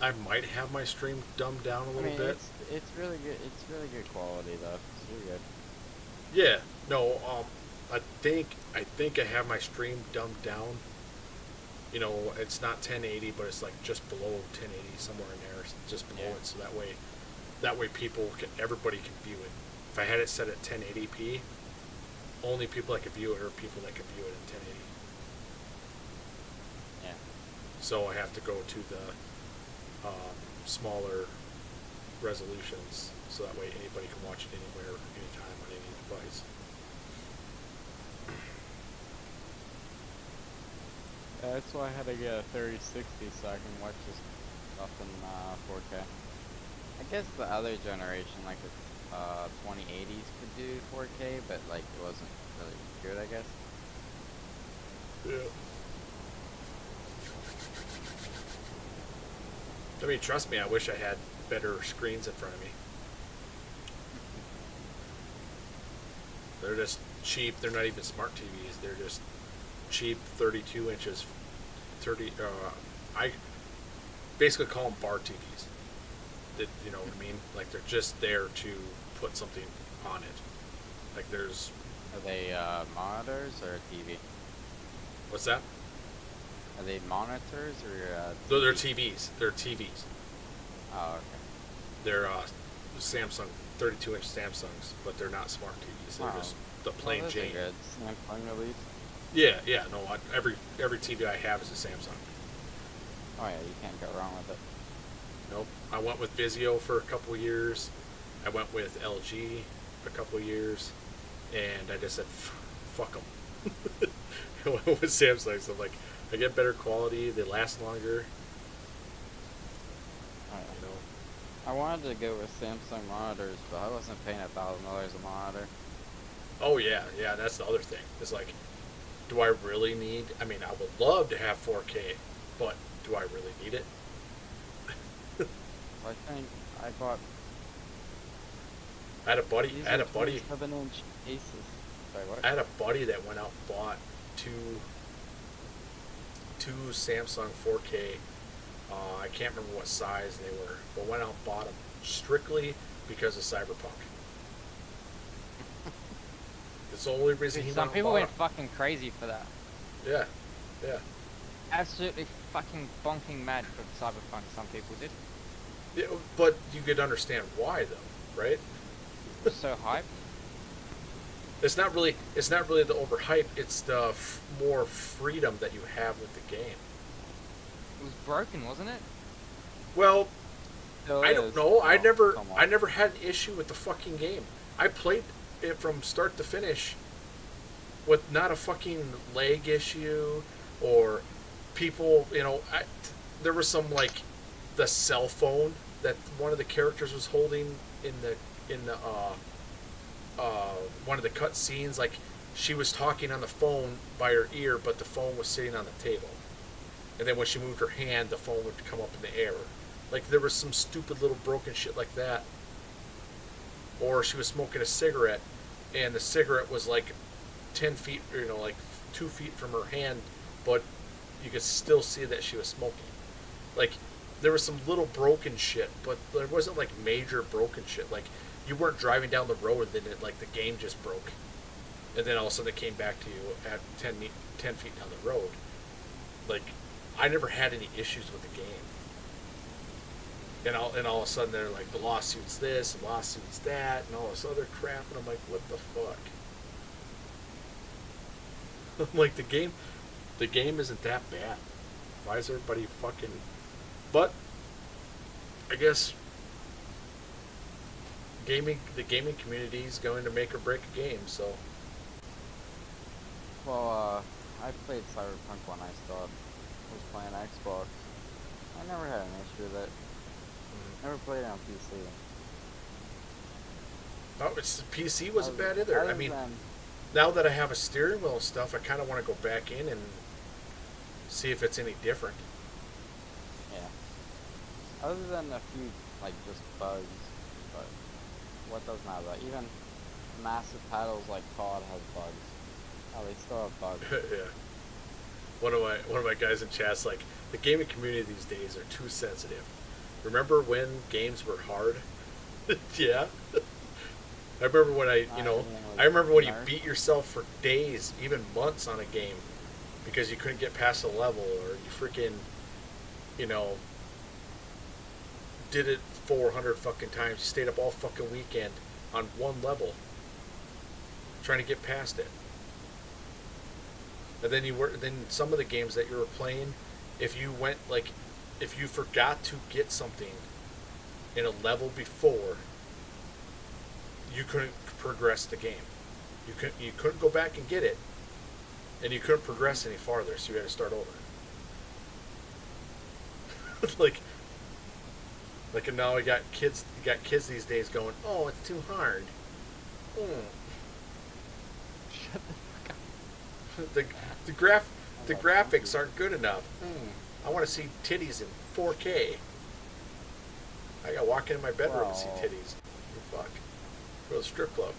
I might have my stream dumbed down a little bit. It's really good. It's really good quality though. It's really good. Yeah. No. I think I have my stream dumbed down you know, it's not 1080, but it's like just below 1080, somewhere in there, just below Yeah. it. So that way everybody can view it. If I had it set at 1080p, only people that could view it are people that could view it in 1080. Yeah. So I have to go to the smaller resolutions, so that way anybody can watch it anywhere, anytime, on any device. That's why I had to get a 3060 so I can watch this stuff in 4K. I guess the other generation, like the 2080s, could do 4K, but like it wasn't really good, I guess. Yeah. I mean, trust me, I wish I had better screens in front of me. They're just cheap. They're not even smart TVs. They're just cheap 32 inches. I basically call them bar TVs. You know what I mean? Like, they're just there to put something on it. Like, there's... Are they monitors or TV? What's that? Are they monitors or No, they're TVs. They're TVs. Oh, okay. They're Samsung 32-inch Samsungs, but they're not smart TVs. They're Wow. just the plain those are Jane. good. Samsung at least. Yeah. No, every TV I have is a Samsung. Oh yeah, you can't go wrong with it. Nope. I went with Vizio for a couple of years. I went with LG a couple of years, and I just said, fuck them. I went with Samsung. So I'm like, I get better quality. They last longer. Oh, yeah. You know. I wanted to go with Samsung monitors, but I wasn't paying $1,000 a monitor. Oh yeah. That's the other thing. It's like, do I really need? I mean, I would love to have 4K, but do I really need it? I think I bought I had a buddy. these I had are a buddy. 27-inch Aces. Sorry, what? I had a buddy that went out and bought two Samsung 4K. I can't remember what size they were, but went out and bought them strictly because of Cyberpunk. It's the only reason he Some went people out and went bought fucking crazy for that. them. Yeah. Absolutely fucking bonking mad for Cyberpunk. Some people did. Yeah, but you could understand why, though, right? So hype. It's not really the overhype. It's the more freedom that you have with the game. It was broken, wasn't it? Well, Still I don't is. know. I Well, somewhat. never had an issue with the fucking game. I played it from start to finish with not a fucking lag issue or people. You know, there was some like the cell phone that one of the characters was holding in the one of the cut scenes. Like, she was talking on the phone by her ear, but the phone was sitting on the table. And then when she moved her hand, the phone would come up in the air. Like, there was some stupid little broken shit like that. Or she was smoking a cigarette, and the cigarette was like 10 feet, you know, like 2 feet from her hand, but you could still see that she was smoking. Like, there was some little broken shit, but there wasn't like major broken shit. Like, you weren't driving down the road and then the game just broke. And then all of a sudden it came back to you at 10 feet down the road. Like, I never had any issues with the game. And all of a sudden they're like, the lawsuit's this, the lawsuit's that, and all this other crap. And I'm like, what the fuck? I'm like, the game isn't that bad. Why is everybody fucking... But I guess the gaming community is going to make or break a game, so... Well, I played Cyberpunk when I still was playing Xbox. I never had an issue with it. Never played it on PC. Oh, PC wasn't bad either. I Other mean, than- now that I have a steering wheel and stuff, I kind of want to go back in and see if it's any different. yeah. Other than a few, like, just bugs, but what doesn't have that? Even massive titles like COD has bugs. Oh, they still have bugs. Yeah. One of my guys in chat's like, the gaming community these days are too sensitive. Remember when games were hard? Yeah. I remember when I remember when you beat yourself for days, even months on a game because you couldn't get past a level, or you freaking, you know, did it 400 fucking times. You stayed up all fucking weekend on one level trying to get past it. And then some of the games that you were playing, if you forgot to get something in a level before, you couldn't progress the game. You couldn't go back and get it, and you couldn't progress any farther, so you had to start over. and now you got kids these days going, oh, it's too hard. Shut the fuck up. The graphics aren't good enough. I want to see titties in 4K. I gotta walk into my bedroom to see Well. titties. Fuck. Go to the strip club.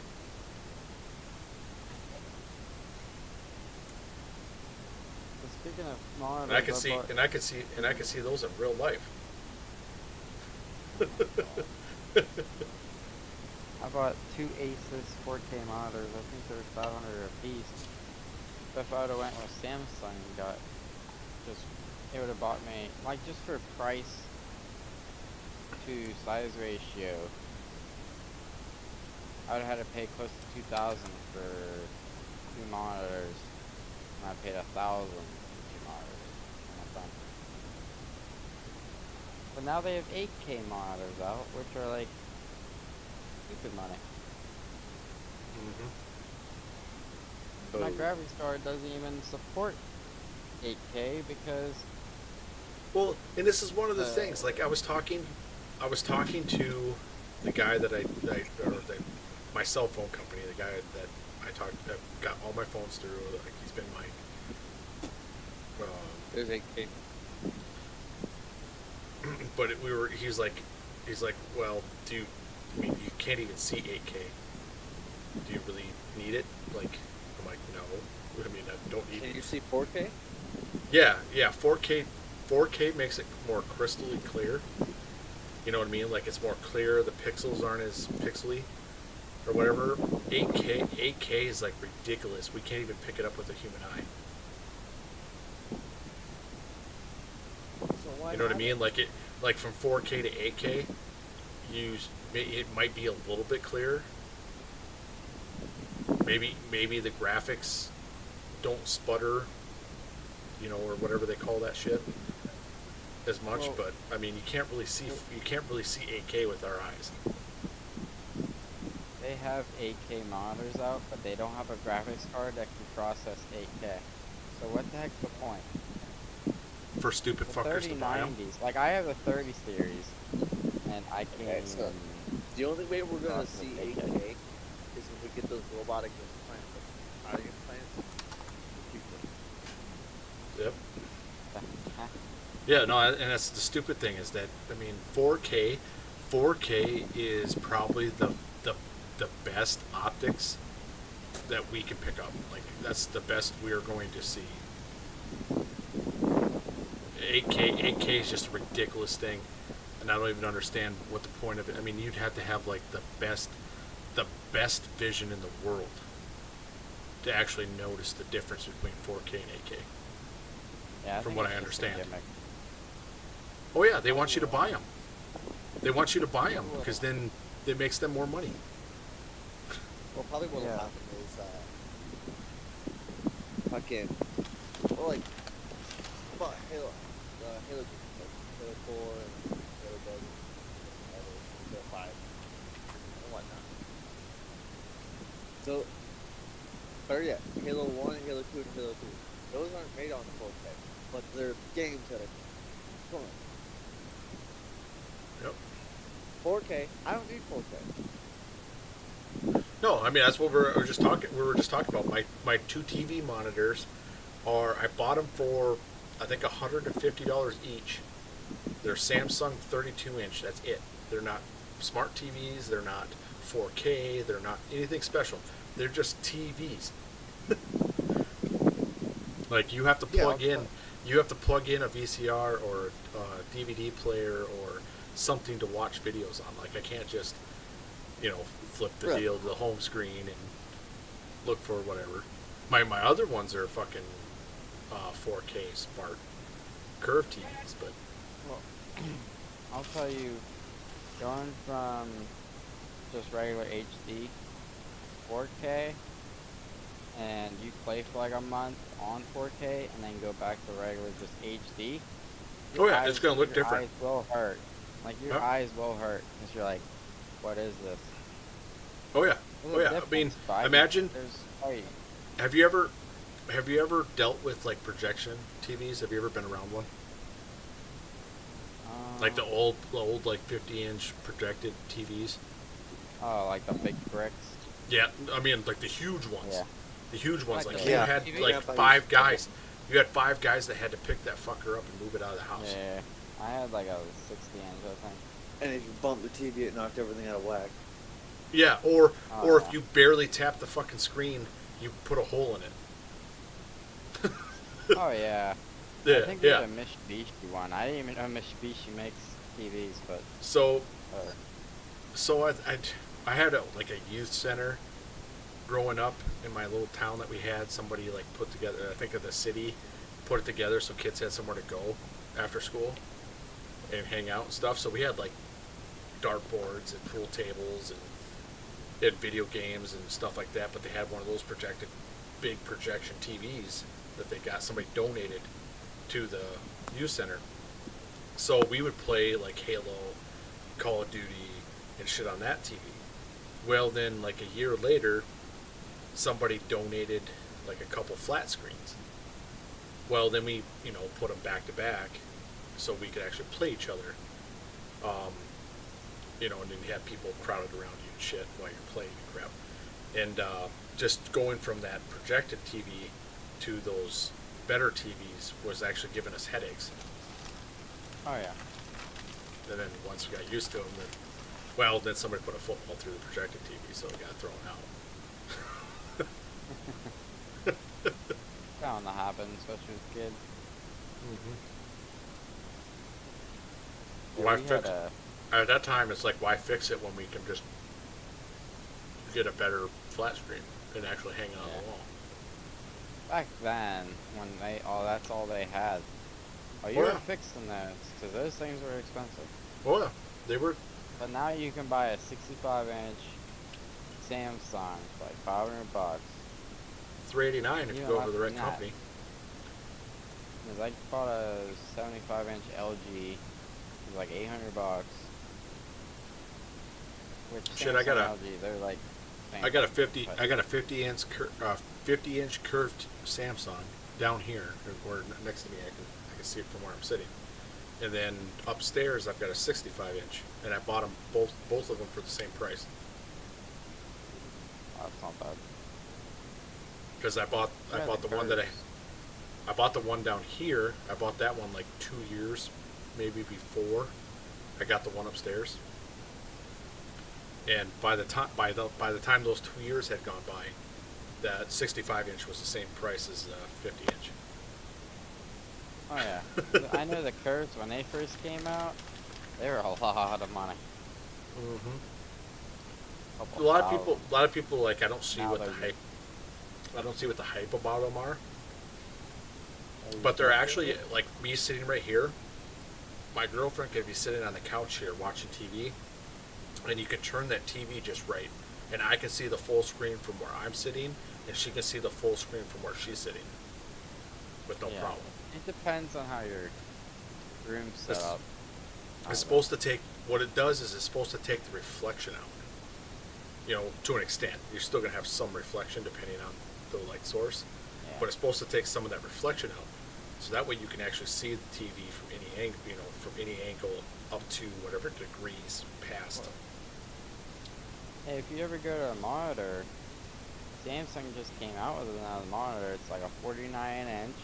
But speaking of monitors, And I can see those in real life. I bought 2 Asus 4K monitors. I think they were 500 a piece. But if I would have went with Samsung and got it would have bought me, like, just for price to size ratio, I would have had to pay close to 2,000 for 2 monitors, and I paid 1,000 for 2 monitors. And I'm done. But now they have 8K monitors out, which are like stupid money. My graphics card doesn't even support 8K because Well, and this is one of the things. Like I was talking to the guy my cell phone company, the guy that got all my phones through. Like he's been my. There's 8K. But he's like, well, you can't even see 8K. Do you really need it? Like, I'm like, no. I mean, I don't need it. Can you see 4K? Yeah, 4K makes it more crystally clear. You know what I mean? Like it's more clear. The pixels aren't as pixely, or whatever. 8K is like ridiculous. We can't even pick it up with a human eye. So why You know what I not? mean? Like from 4K to 8K, it might be a little bit clearer. Maybe the graphics don't sputter, or whatever they call that shit, as much. Well, but I mean, you can't really see 8K with our eyes. they have 8K monitors out, but they don't have a graphics card that can process 8K. So what the heck's the point? For stupid The fuckers to buy them. 3090s, like I have a 30 series, and I can't Okay, so even. the only way we're gonna process see 8K. 8K is when we get those robotic implants, like audio implants. Yep. Yeah, no, and that's the stupid thing is that, I mean, 4K is probably the best optics that we can pick up. Like that's the best we are going to see. 8K is just a ridiculous thing, and I don't even understand what the point of it. I mean, you'd have to have like the best vision in the world to actually notice the difference between 4K and 8K. Yeah, From think what it's I just a understand. gimmick. Oh yeah, they want you to buy them. They want you to buy them because then it makes them more money. Well, probably what will Yeah. happen is fucking, or like, about Halo, Halo 4 and Halo Desert, Halo 5, and whatnot. So, or yeah, Halo 1, Halo 2, and Halo 3. Those aren't made on 4K, but they're games that are fun. Yep. 4K, I don't need 4K. No, I mean that's what we were just talking about. My 2 TV monitors I bought them for I think $150 each. They're Samsung 32-inch. That's it. They're not smart TVs. They're not 4K. They're not anything special. They're just TVs. Like you have to plug in a VCR or a DVD player or something to watch videos on. Like I can't just flip the Right. deal to the home screen and look for whatever. My other ones are fucking 4K smart curved TVs, but Well, I'll tell you, going from just regular HD 4K and you play for like a month on 4K and then go back to regular just HD. oh yeah, it's gonna look Your different. eyes will hurt. Like your Yep. eyes will hurt because you're like, what is this? Oh yeah, There's oh a yeah. I mean, difference, but imagine. there's like, Have you ever dealt with like projection TVs? Have you ever been around one? Like the old like 50-inch projected TVs? oh, like the big bricks. Yeah, I mean like the huge ones. Yeah. The huge ones. Like Like the you Yeah. had TV? like Yeah, I thought you 5 said guys. You had 5 guys that had to pick that fucker up and move it out of the house. Yeah, I had like a 60 inch, I think. And if you bump the TV, it knocked everything out of whack. Yeah, or Oh, if yeah. you barely tap the fucking screen, you put a hole in it. Oh yeah. I Yeah, think yeah. there's a Mitsubishi one. I didn't even know Mitsubishi makes TVs, but So uh, So I had like a youth center growing up in my little town that we had. Somebody like put together, I think of the city, put it together so kids had somewhere to go after school and hang out and stuff. So we had like dartboards and pool tables and they had video games and stuff like that. But they had one of those projected big projection TVs that they got, somebody donated to the youth center. So we would play like Halo, Call of Duty, and shit on that TV. Well, then, like a year later, somebody donated like a couple flat screens. Well, then we, put them back to back so we could actually play each other. And then you have people crowded around you and shit while you're playing and crap. And just going from that projected TV to those better TVs was actually giving us headaches. oh yeah. And then once we got used to them, then somebody put a football through the projected TV, so it got thrown out. Bound to happen, especially with kids. Why we had fix a At that time, it's like, why fix it when we can just get a better flat screen and actually hang it on Yeah. the wall? back then when that's all they had. Oh, you Oh, were yeah. fixing those because those things were expensive. Oh yeah, they were. But now you can buy a 65-inch Samsung for like $500. $389 if you You go don't over the right have to company. Because I bought a 75-inch LG. It was like $800. Which Shit, I got Samsung a- LG, they're like. I got a fancy, 50. but- I got a 50-inch curved Samsung down here, or next to me. I can see it from where I'm sitting. And then upstairs, I've got a 65-inch, and I bought them both of them for the same price. Oh, that's not bad. Because I bought Yeah, the the one that curves. I bought the one down here. I bought that one like 2 years, maybe before I got the one upstairs. And by the time those 2 years had gone by, that 65-inch was the same price as the 50-inch. Oh yeah. I know the curves when they first came out, they were a lot of money. A lot of people like I don't see Now what the they're hype. I don't see what the hype about them are. But they're actually like me sitting right here. My girlfriend could be sitting on the couch here watching TV, and you can turn that TV just right, and I can see the full screen from where I'm sitting, and she can see the full screen from where she's sitting, with no Yeah. problem. It depends on how your room's set It's- up. It's supposed to take, what it does is it's supposed to take the reflection out. To an extent. You're still going to have some reflection depending on the light source. Yeah. But it's supposed to take some of that reflection out. So that way you can actually see the TV from any angle, from any angle up to whatever degrees past. Hey, if you ever go to a monitor, Samsung just came out with another monitor. It's like a 49-inch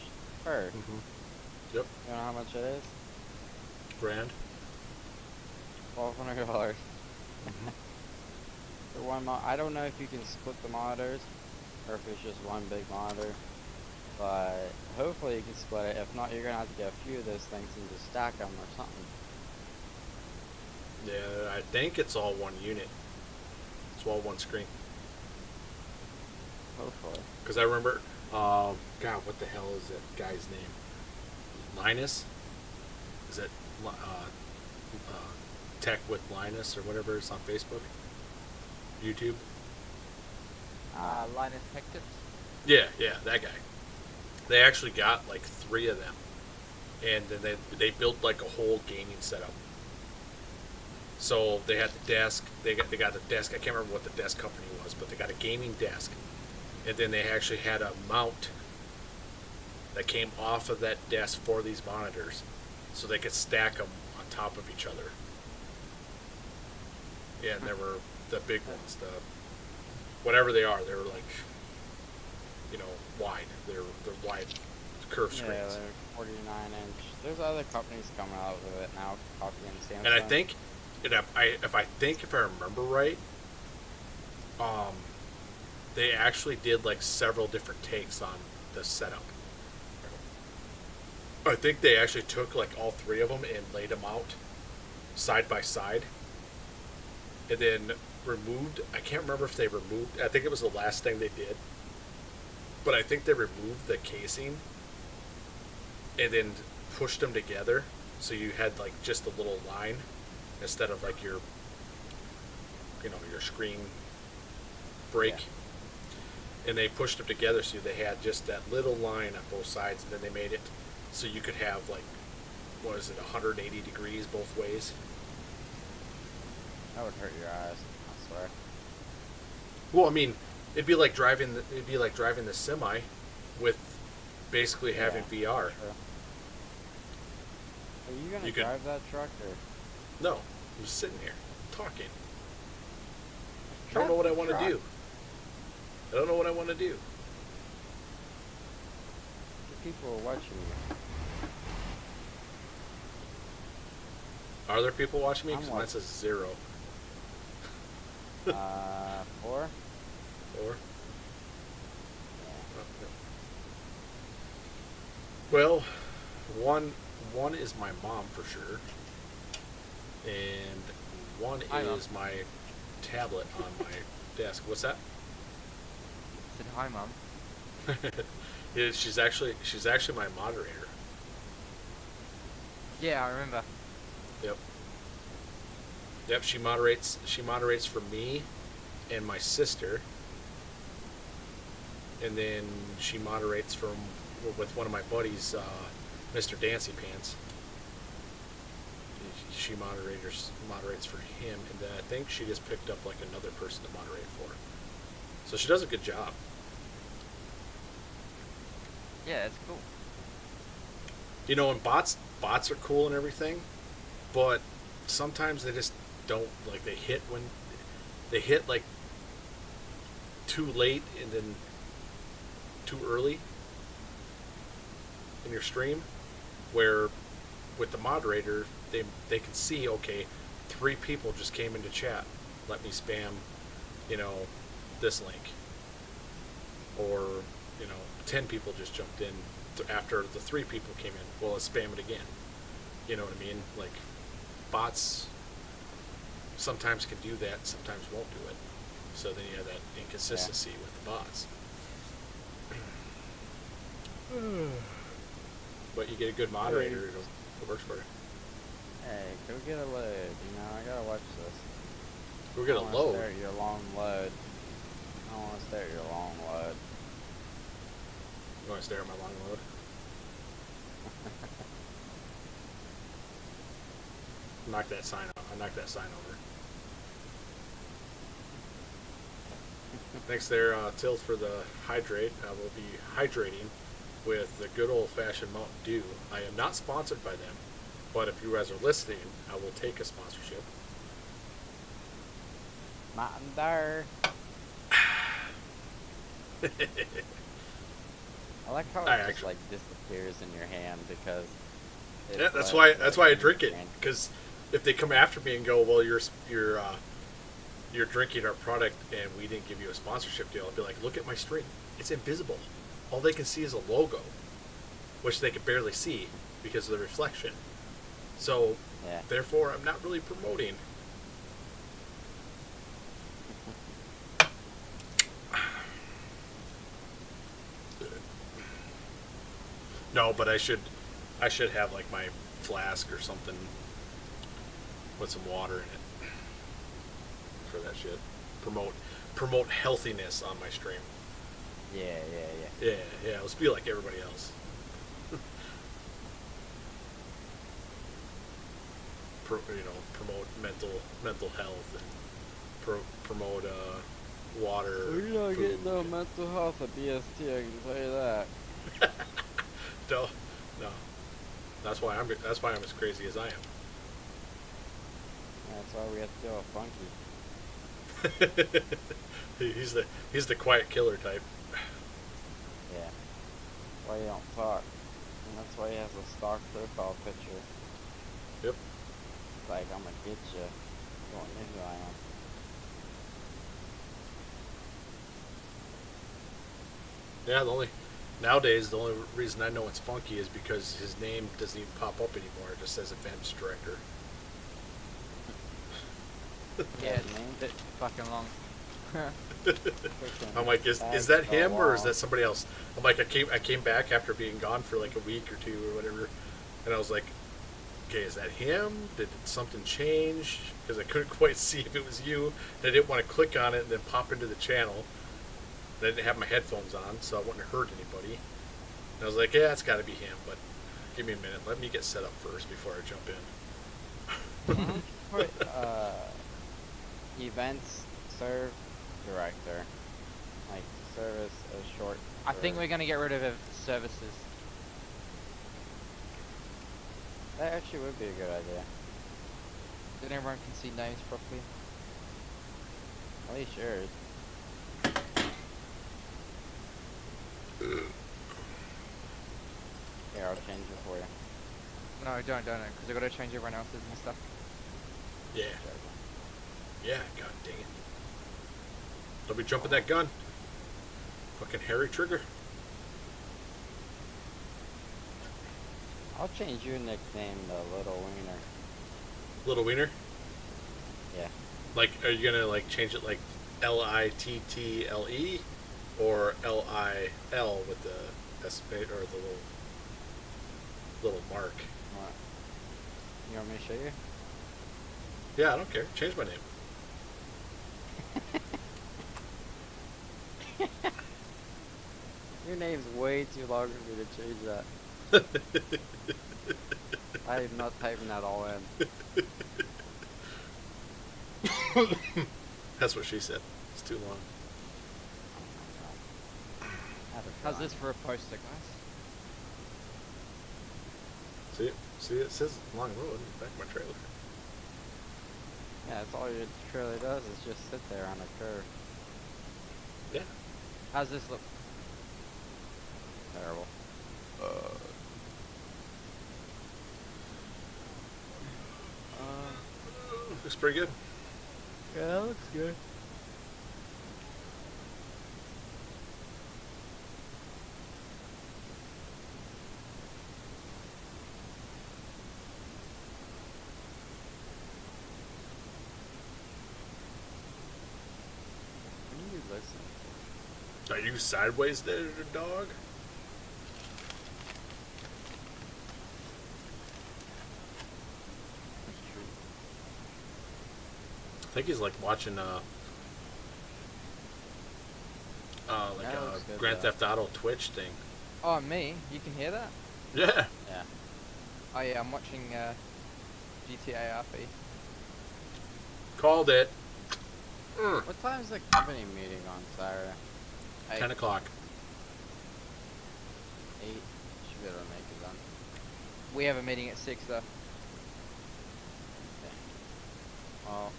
curve. Yep. You know how much it is? Grand. $1,200. For one I don't know if you can split the monitors, or if it's just one big monitor. But hopefully you can split it. If not, you're gonna have to get a few of those things and just stack them or something. Yeah, I think it's all one unit. It's all one screen. Hopefully. Because I remember God, what the hell is that guy's name? Linus? Is it Tech with Linus or whatever? It's on Facebook, YouTube. Linus Tech Tips. Yeah, that guy. They actually got like 3 of them, and then they built like a whole gaming setup. So they had the desk. They got the desk. I can't remember what the desk company was, but they got a gaming desk, and then they actually had a mount that came off of that desk for these monitors, so they could stack them on top of each other. Yeah, and there were the big ones, the whatever they are. They're like, wide. They're wide curved Yeah, screens. they're 49-inch. There's other companies coming out with it now, copying Samsung. And I think, if I remember right, they actually did like several different takes on the setup. I think they actually took like all 3 of them and laid them out side by side, and then removed. I can't remember if they removed. I think it was the last thing they did, but I think they removed the casing and then pushed them together, so you had like just a little line instead of like your screen break. Yeah. And they pushed them together so they had just that little line on both sides, and then they made it so you could have like, 180 degrees both ways. That would hurt your eyes, I swear. Well, I mean, it'd be like driving the semi with basically having VR. True. Are you gonna drive that truck or? No, I'm just sitting here talking. I don't know what I want to do. I don't know what I want to do. The people are watching you. Are there people watching me? I'm Because mine says 0. 4? 4? Well, one is my mom for sure, and one is my tablet on my desk. What's that? Said hi, Mum. Yeah, she's actually my moderator. Yeah, I remember. Yep, she moderates for me and my sister, and then she moderates with one of my buddies, Mr. Dancy Pants. She moderates for him, and then I think she just picked up like another person to moderate for. So she does a good job. Yeah, it's cool. And bots are cool and everything, but sometimes they just don't, like, they hit like too late and then too early in your stream, where with the moderator they can see, okay, 3 people just came into chat, let me spam this link, or 10 people just jumped in after the 3 people came in, well, let's spam it again. You know what I mean? Like, bots sometimes can do that, sometimes won't do it. So then you have that inconsistency with the bots. But you get a good moderator, it works for you. Hey, go get a load. I gotta watch this. We're gonna load. Stare at your long load. I want to stare at your long load. You want to stare at my long load? Knock that sign out. I knocked that sign over. Thanks there, Till, for the hydrate. I will be hydrating with the good old-fashioned Mountain Dew. I am not sponsored by them, but if you guys are listening, I will take a sponsorship. Mountain Dew. I like how it just like disappears in your hand because. Yeah, that's why I drink it. Because if they come after me and go, well, you're drinking our product and we didn't give you a sponsorship deal, I'll be like, look at my stream. It's invisible. All they can see is a logo, which they can barely see because of the reflection. So, therefore, I'm not really promoting. No, but I should have like my flask or something with some water in it for that shit. Promote healthiness on my stream. Yeah. Yeah. Let's be like everybody else. Promote mental health and promote water. We're not food. getting no mental health at BST, I can tell you that. No. That's why I'm as crazy as I am. That's why we have to deal with Funky. he's the quiet killer type. Yeah. That's why you don't talk. And that's why he has a stock profile picture. Yep. It's like, I'm gonna get you. You don't know who I am. Yeah, nowadays the only reason I know it's Funky is because his name doesn't even pop up anymore. It just says events director. Yeah, His name? it's fucking long. I'm like, is that him or is that somebody else? I'm like, I came back after being gone for like a week or two or whatever, and I was like, okay, is that him? Did something change? Because I couldn't quite see if it was you, and I didn't want to click on it and then pop into the channel. And I didn't have my headphones on, so I wouldn't have heard anybody. And I was like, yeah, it's got to be him, but give me a minute. Let me get set up first before I jump in. Put, events serve director. Like, service is short. I think for- we're gonna get rid of services. That actually would be a good idea. Then everyone can see names properly. At least yours. Here, I'll change it for you. No, don't, because I gotta change everyone else's and stuff. Yeah. Yeah, god dang it. Don't be jumping that gun. Fucking hairy trigger. I'll change your nickname to Little Wiener. Little wiener? Yeah. Like, are you gonna like change it like Little or Lil with the S or the little mark? What? You want me to show you? Yeah, I don't care. Change my name. Your name's way too long for me to change that. I am not typing that all in. That's what she said. It's too long. How's this for a poster, guys? See, it says long road in the back of my trailer. Yeah, that's all your trailer does is just sit there on a curve. Yeah. How's this look? Terrible. Looks pretty good. Yeah, that looks good. What are you listening to? Are you sideways there, dog? That's true. I think he's like watching like That a looks good, Grand though. Theft Auto Twitch thing. Oh, me? You can hear that? Yeah. Yeah. Oh yeah, I'm watching GTA RP. Called it. What time's the company meeting on Saturday? 10 o'clock. 8. Should be able to make it done. We have a meeting at 6 though. Okay. Well,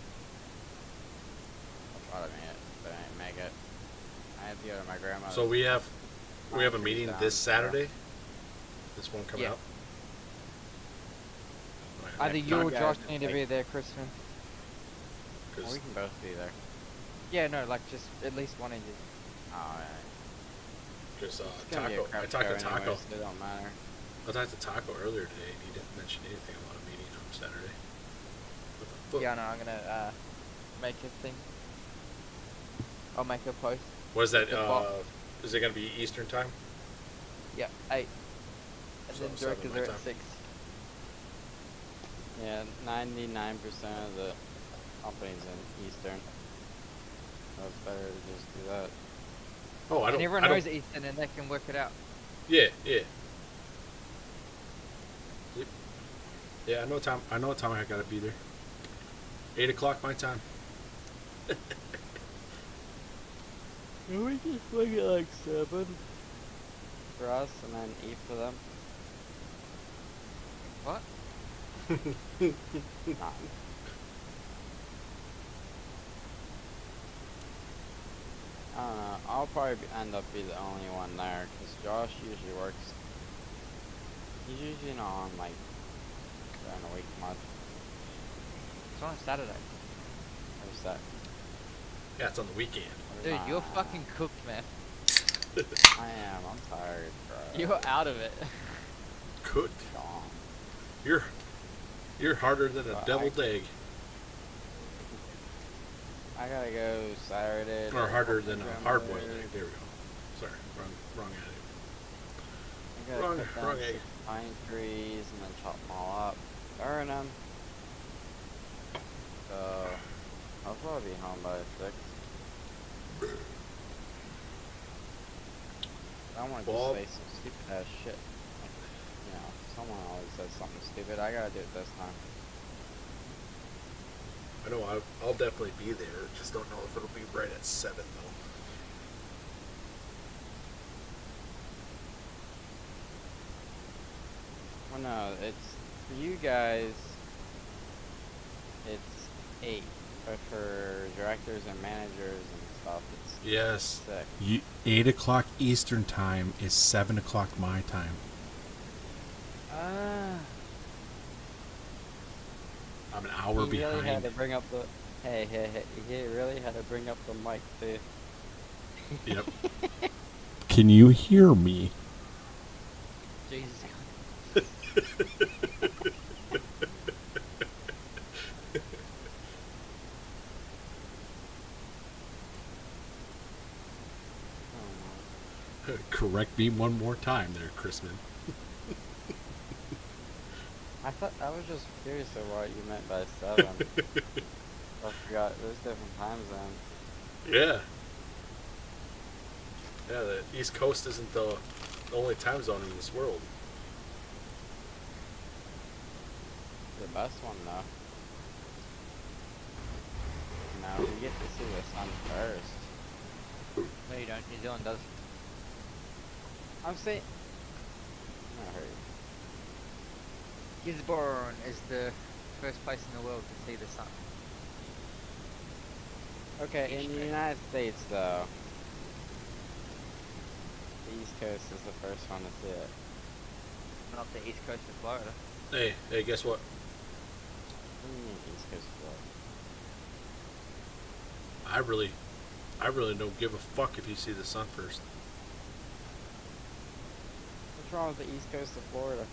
I'll try to make it, but I ain't make it. I have to go to my grandma's. So we have a meeting down, this so- Saturday. This one coming Yeah. out. Either you or Yeah, Josh need to like- be there, Crispin. Well, 'Cause we can both be there. Yeah, no, like just at least one of you. Alright. Just It's gonna be a Taco. crap I talked to show Taco. anyway, so it don't matter. I talked to Taco earlier today, and he didn't mention anything about a meeting on Saturday. What the fuck? Yeah, no, I'm gonna make a thing. I'll make a post. What is that? The bot. Is it gonna be Eastern time? Yeah, 8. And So then 7 directors my are time. at 6. Yeah, 99% of the companies in Eastern. So it's better to just do that. Oh, I And don't. everyone I don't. knows Eastern and they can work it out. Yeah, yeah. Yep. Yeah, I know time. I know what time I gotta be there. 8 o'clock my time. Can we just make it like 7 for us and then 8 for them? What? Nah. I don't know. I'll probably end up be the only one there because Josh usually works. He's usually not on like during the week much. It's on a Saturday. Or is that? Yeah, it's on the weekend. Dude, you're Nah. fucking cooked, man. I am. I'm tired, bro. You're out of it. Cooked. Gone. You're harder than a Well, deviled egg, I gotta go Saturday. or to harder help my than a hard-boiled grandmother. egg. There we go. Sorry, wrong attitude. I gotta Wrong- cut down wrong egg. 6 pine trees and then chop them all up, burn them. So I'll probably be home by 6. I want to Bob? just say some stupid ass shit. Like, you know, someone always says something stupid. I gotta do it this time. I know I'll definitely be there. Just don't know if it'll be right at 7 though. Well, no, it's for you guys. It's 8, but for directors and managers and stuff, it's Yes. 6. 8 o'clock Eastern time is 7 o'clock my time. I'm an hour He really had behind. to bring up the. Hey, he really had to bring up the mic too. Yep. Can you hear me? Jesus. Oh, Correct me one more time there, Chrisman. I thought I was just curious of what you meant by 7. I forgot there's different time zones. Yeah. Yeah, the East Coast isn't the only time zone in this world. The best one though. Now we get to see the sun first. No, you don't. New Zealand does. I'm saying. I heard. Gisborne is the first place in the world to see the sun. Okay, in the Eastern. United States though, the East Coast is the first one to see it. Not the east coast of Florida. Hey, guess what? What do you mean East Coast Florida? I really don't give a fuck if you see the sun first. What's wrong with the East Coast of Florida?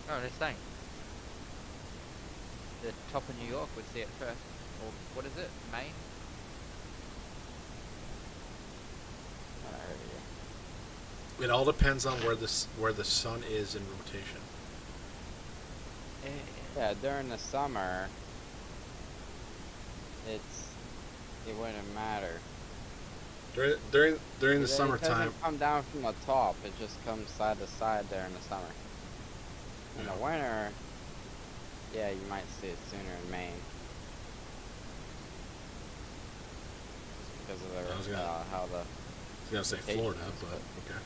No, they're saying. The top of New York would see it first. Or what is it? Maine? I heard you. It all depends on where the sun is in rotation. Yeah, during the summer, it wouldn't matter. During the It summertime. doesn't come down from the top. It just comes side to side during the summer. In the winter, yeah, you might see it sooner in Maine. Just because of the I was gonna- how the I was gonna say rotation Florida, is, but okay.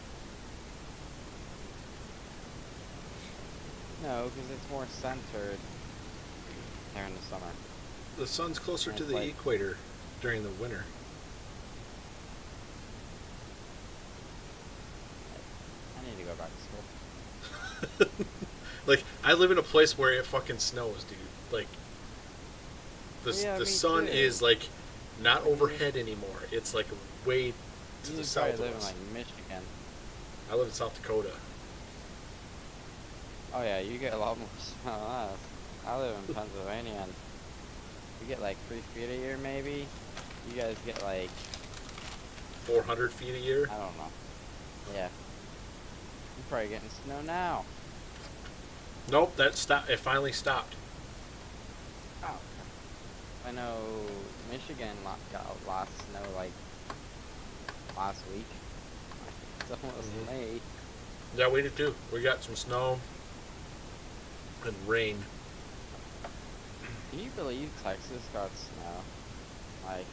No, because it's more centered during the summer. The sun's closer And to it's the like- equator during the winter. I need to go back to school. Like, I live in a place where it fucking snows, dude. Like, Yeah, the me sun too. is like not overhead anymore. It's like way to You the just south probably of live in us. like Michigan. I live in South Dakota. Oh yeah, you get a lot more snow than us. I live in Pennsylvania and we get like 3 feet a year maybe. You guys get like, 400 feet a year. I don't know. Yeah. You're probably getting snow now. Nope, that stopped. It finally stopped. Oh. I know Michigan got last snow like last week. It's almost May. Yeah, we did too. We got some snow and rain. Can you believe Texas got snow? Like,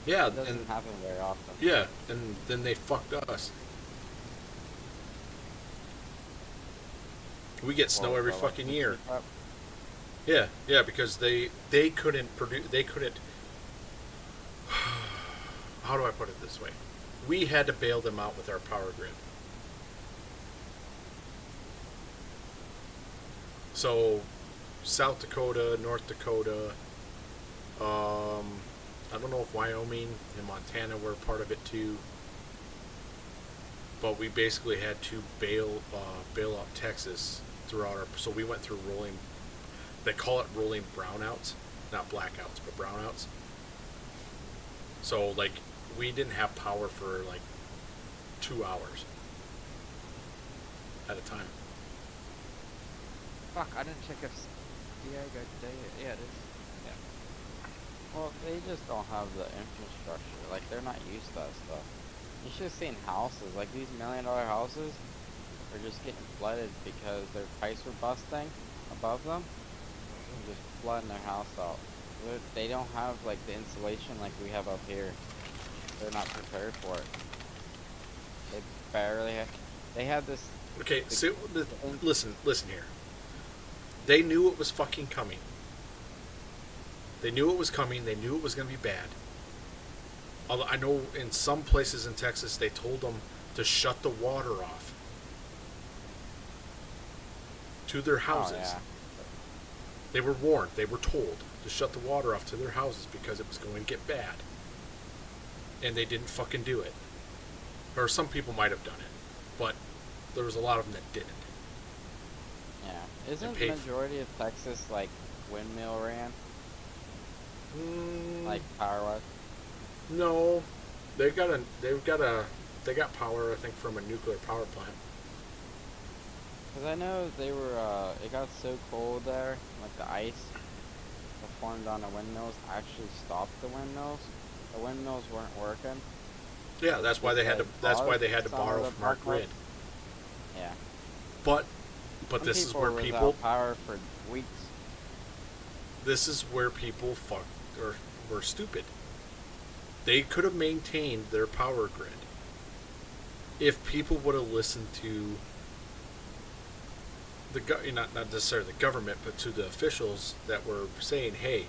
Yeah, it doesn't and happen very often. yeah, and then they fucked us. We get snow Well, every well, fucking year. up. Yeah, yeah, because they couldn't produce. They couldn't. How do I put it this way? We had to bail them out with our power grid. So, South Dakota, North Dakota, I don't know if Wyoming and Montana were part of it too. But we basically had to bail out Texas throughout our. So we went through rolling. They call it rolling brownouts, not blackouts, but brownouts. So like we didn't have power for like 2 hours at a time. Fuck, I didn't check if Diego today. Yeah, it is. Yeah. Well, they just don't have the infrastructure. Like, they're not used to that stuff. You should have seen houses. Like, these $1 million houses are just getting flooded because their pipes were busting above them. And just flooding their house out. They don't have, like, the insulation like we have up here. They're not prepared for it. They barely have... They have this... Okay, so listen here. They knew it was fucking coming. They knew it was coming. They knew it was going to be bad. Although I know in some places in Texas they told them to shut the water off to their houses. Oh, yeah. They were warned. They were told to shut the water off to their houses because it was going to get bad. And they didn't fucking do it. Or some people might have done it, but there was a lot of them that didn't. Yeah. Isn't the majority of Texas like windmill ran? Like power-wise? No, they got power, I think, from a nuclear power plant. Cause I know they were. It got so cold there, like the ice that formed on the windmills actually stopped the windmills. The windmills weren't working. Yeah, that's why they had to. That's why they had to borrow from our grid. Yeah. But Some this is people where were people. without power for weeks. This is where people fucked or were stupid. They could have maintained their power grid if people would have listened to the not necessarily the government, but to the officials that were saying, "Hey,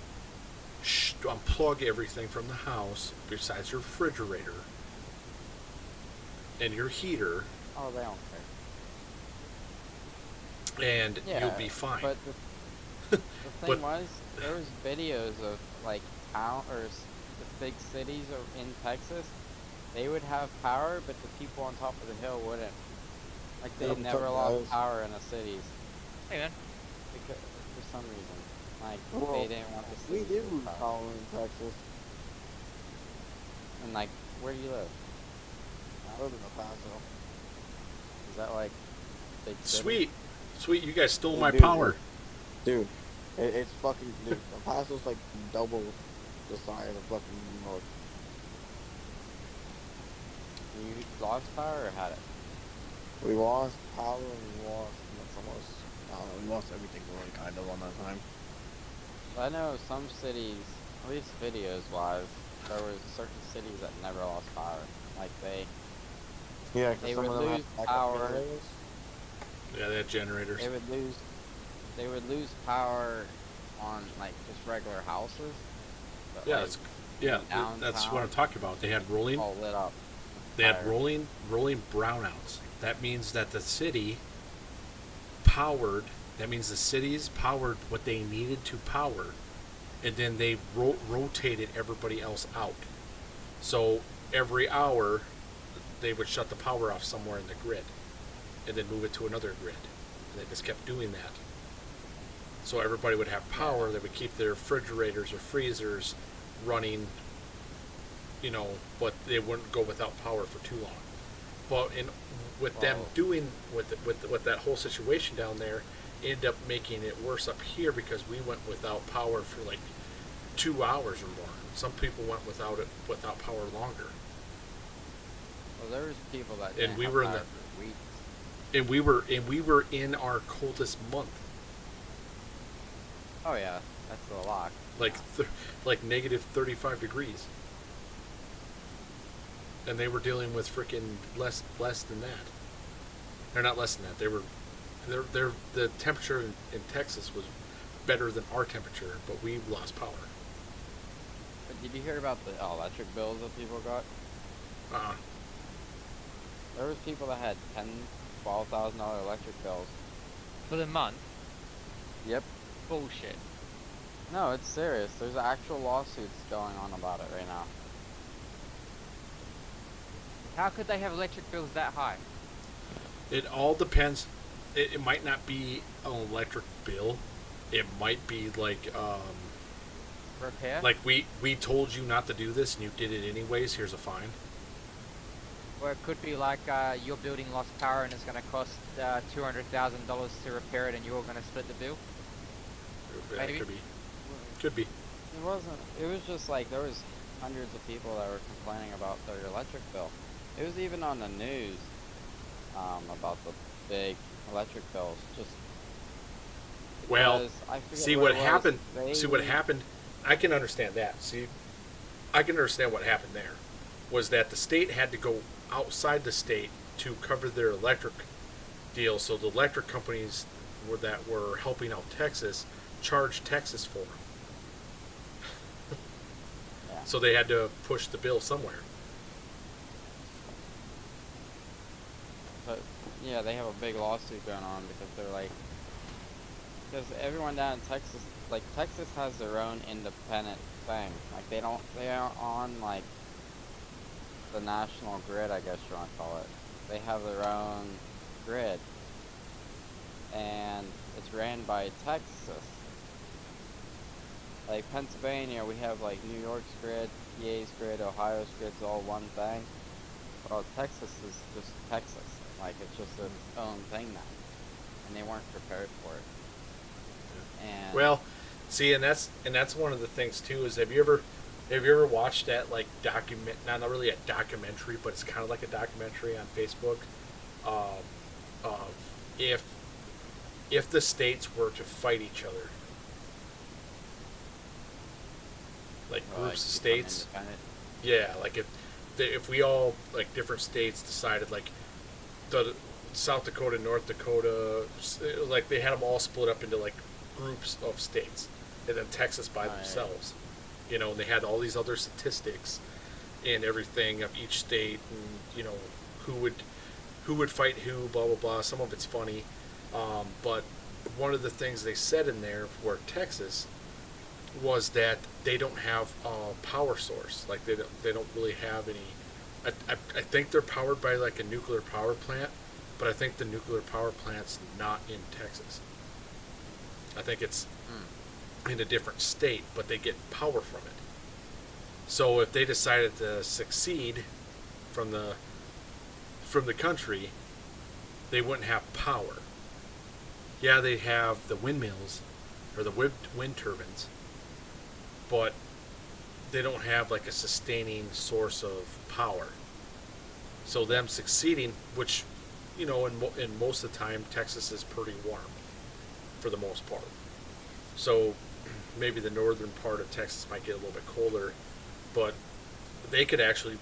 unplug everything from the house besides your refrigerator and your heater, Oh, they don't care. and Yeah, you'll be fine." But the thing was, there was videos of like the big cities in Texas. They would have power, but the people on top of the hill wouldn't. Like they never lost power in the cities. Hey man. Because, for some reason, like Well, they didn't want the We cities did to lose have power. power in Texas. And like, where do you live? I live in El Paso. Is that like big city? Sweet, you guys stole my Dude, power. Dude, it's fucking, dude, El Paso's like double the size of fucking New York. You lost power or had it? We lost power and we lost almost, I don't know, we lost everything really kind of on that time. I know some cities, at least videos wise, there was certain cities that never lost power. Like Yeah, They some would of them lose have power. backup generators. Yeah, they had generators. they would lose power on like just regular houses. But, Yeah, like, that's what I'm downtown, talking about. They had rolling. all lit up. They had fire. rolling brownouts. That means that the city powered. That means the cities powered what they needed to power, and then they rotated everybody else out. So every hour, they would shut the power off somewhere in the grid, and then move it to another grid, and they just kept doing that. So everybody would have power. They would keep their refrigerators or freezers running, but they wouldn't go without power for too long. But with them Well- doing with that whole situation down there, ended up making it worse up here because we went without power for like 2 hours or more. Some people went without power longer, Well, there was people that And didn't we have were in power the- for weeks. and we were in our coldest month, Oh yeah, that's a lock. like like negative 35 degrees, and they were dealing with freaking less than that. They're not less than that. The temperature in Texas was better than our temperature, but we lost power. But did you hear about the electric bills that people got? Uh, There was people that had $10,000, $12,000 electric bills. For the month? Yep. Bullshit. No, it's serious. There's actual lawsuits going on about it right now. How could they have electric bills that high? it all depends. It might not be an electric bill. It might be Repair? like we told you not to do this and you did it anyways. Here's a fine. Or it could be like your building lost power and it's going to cost $200,000 to repair it and you're going to split the bill? Yeah, Maybe. Could be. It wasn't. It was just like there was hundreds of people that were complaining about their electric bill. It was even on the news about the big electric bills. Just Well, because I forget see what what it was. happened. They- See what happened. I can understand that. See, I can understand what happened there. Was that the state had to go outside the state to cover their electric deal, so the electric companies that were helping out Texas charged Texas for them. Yeah. So they had to push the bill somewhere. But yeah, they have a big lawsuit going on because they're like, because everyone down in Texas, like Texas has their own independent thing. Like they aren't on like the national grid, I guess you want to call it. They have their own grid, and it's ran by Texas. Like Pennsylvania, we have like New York's grid, PA's grid, Ohio's grid's all one thing. Well, Texas is just Texas. Like it's just its own thing now, and they weren't prepared for it. And Well, see, and that's one of the things too. Is have you ever watched that like document? Not really a documentary, but it's kind of like a documentary on Facebook. Of if the states were to fight each other, like well, groups of become states. independent. Yeah, like if we all like different states decided like the South Dakota, North Dakota, like they had them all split up into like groups of states, and then Texas by Right. themselves, and they had all these other statistics and everything of each state, and who would fight who, blah blah blah. Some of it's funny, but one of the things they said in there for Texas was that they don't have a power source. Like they don't really have any. I think they're powered by like a nuclear power plant, but I think the nuclear power plant's not in Texas. I think it's in a different state, but they get power from it. So if they decided to secede from the country, they wouldn't have power. Yeah, they have the windmills or the wind turbines, but they don't have like a sustaining source of power. So them succeeding, which in most of the time Texas is pretty warm for the most part. So maybe the northern part of Texas might get a little bit colder, but they could actually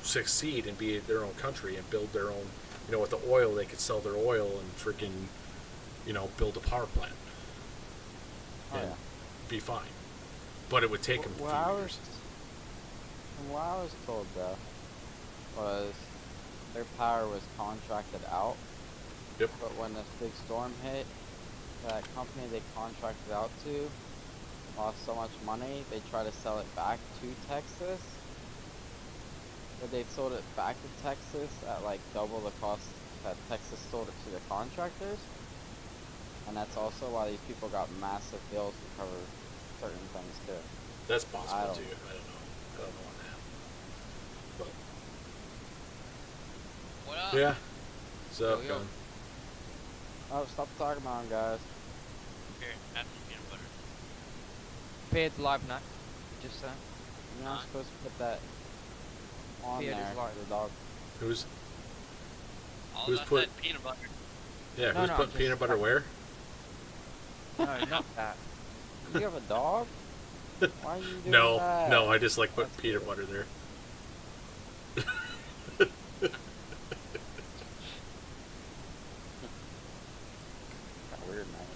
succeed and be their own country and build their own. With the oil, they could sell their oil and freaking, build a power plant Oh, and yeah. be fine. But it would take them What a I few was, years. from what I was told though, was their power was contracted out. Yep. But when this big storm hit, that company they contracted out to lost so much money, they tried to sell it back to Texas. But they sold it back to Texas at like double the cost that Texas sold it to the contractors. And that's also why these people got massive bills to cover certain things too. That's possible I don't- too. I don't know on that. But Yeah. What's up, Yo, yo. Gun? Oh, stop talking about him, guys. Here, have some peanut butter. Paired live nut. Just saying. You're not supposed to put that on Yeah, it there is live. for the dog. Who's All Who's that put- said peanut butter. yeah? No, Who's no, putting just peanut butter like- where? No, not that. You have a dog? Why are you doing No, that? no. I just like putting That's peanut weird. butter there. Got weird, man.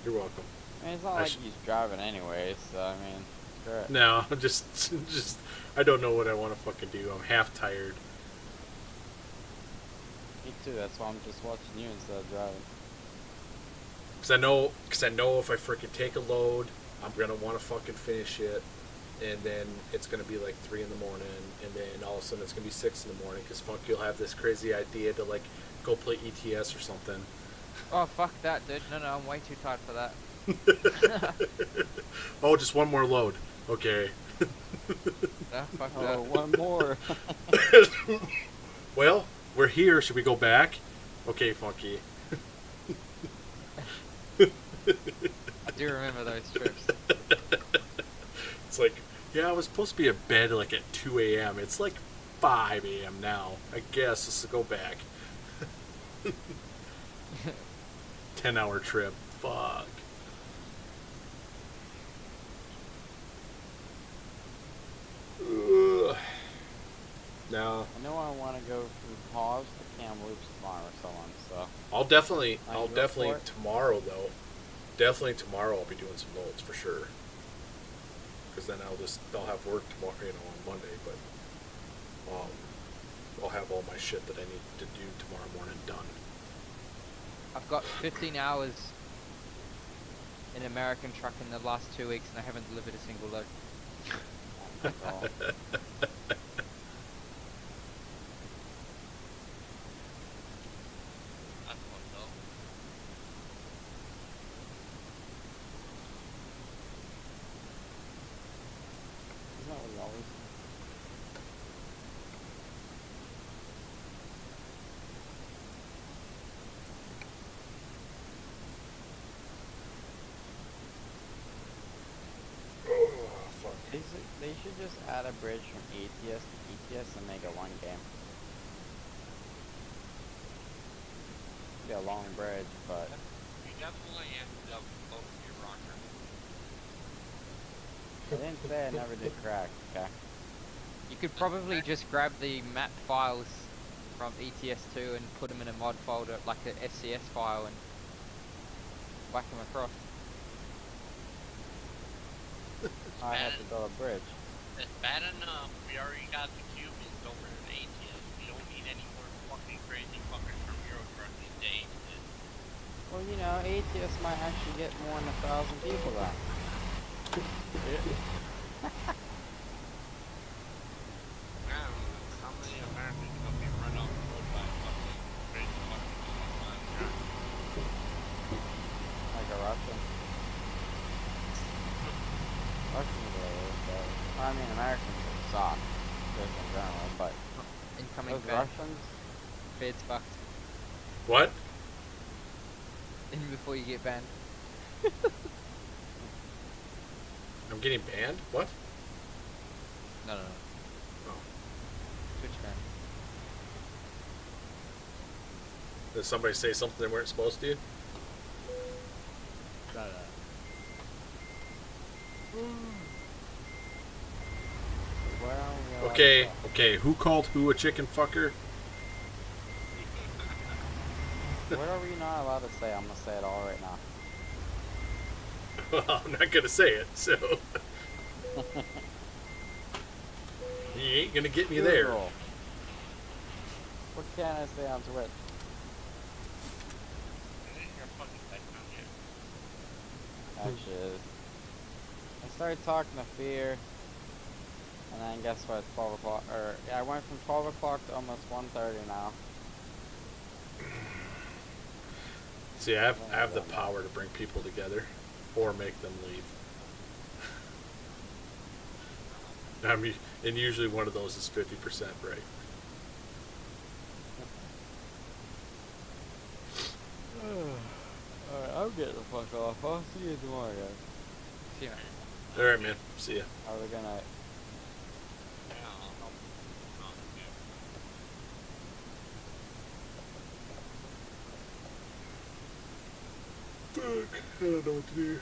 You're welcome. I mean, it's not I like sh- he's driving anyways, so I mean, screw it. No, I'm just I don't know what I want to fucking do. I'm half tired. Me too, that's why I'm just watching you instead of driving. Cause I know if I freaking take a load, I'm gonna want to fucking finish it, and then it's gonna be like 3 in the morning, and then all of a sudden it's gonna be 6 in the morning. Cause Funky will have this crazy idea to like go play ETS or something. Oh, fuck that, dude. No, I'm way too tired for that. Oh, just one more load. Okay. No, fuck Oh, that. one more. Well, we're here. Should we go back? Okay, Funky. I do remember those trips. It's like, yeah, I was supposed to be in bed like at 2 a.m. It's like 5 a.m. now. I guess let's go back. 10-hour trip. Fuck. Ugh. No, I know I want to go from Pause to Kamloops tomorrow or someone, so. I'll definitely Are you up for it? tomorrow though. Definitely tomorrow I'll be doing some loads for sure. Because then I'll have work tomorrow, on Monday, but I'll have all my shit that I need to do tomorrow morning done. I've got 15 hours in American truck in the last 2 weeks, and I haven't delivered a single load. Oh, That's fucked up. isn't that what he always Oh, fuck. They should just add a bridge from ATS to ETS and make it one game. Be a long bridge, but You definitely ended up close to your rocker. I didn't say I never did crack, okay? You could probably just grab the map files from ETS2 and put them in a mod folder, like a SCS file, and whack them across. I have to build a bridge. It's bad enough we already got the Cubans over at ATS. We don't need any more fucking crazy fuckers from Euro Truck into ATS. Well, you know, ATS might actually get more than 1,000 people then. How many Americans will be run off the road by fucking crazy fuckers on my truck? Like a Russian. Russians are those guys. I mean, Americans suck, just in general, but Incoming those ban. Russians, Bed's fucked. What? In before you get banned. I'm getting banned? What? No. Oh. Twitch ban. Did somebody say something they weren't supposed to? well, Okay, who called who a chicken fucker? Whatever you're not allowed to say, I'm gonna say it all right now. Well, I'm not gonna say it, so you ain't gonna get me there. Google. What can I say on Twitch? It ain't your fucking background yet. Actually is. I started talking to Fear, and then guess what? 12 o'clock. Or yeah, I went from 12 o'clock to almost 1:30 now. See, I have the power to bring people together or make them leave. And usually one of those is 50% right. Alright, I'm getting the fuck off. I'll see you tomorrow, guys. See you, man. All right, man. See ya. Have a good night. Yeah, I'll Fuck. I don't know what to do.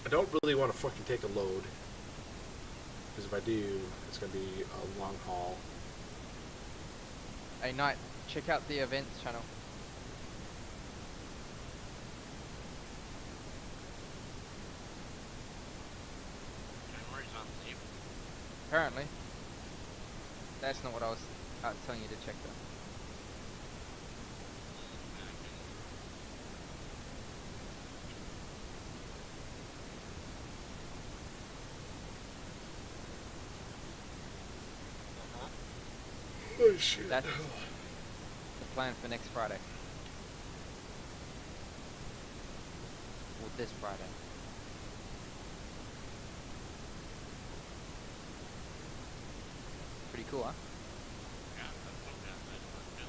I don't really want to fucking take a load. Because if I do, it's going to be a long haul. Hey, Knight, check out the events channel. Memories on tape. Apparently. That's not what I was telling you to check though. Oh, shit. That's the plan for next Friday. Or this Friday. Pretty cool, huh? Yeah, that's something that's nice to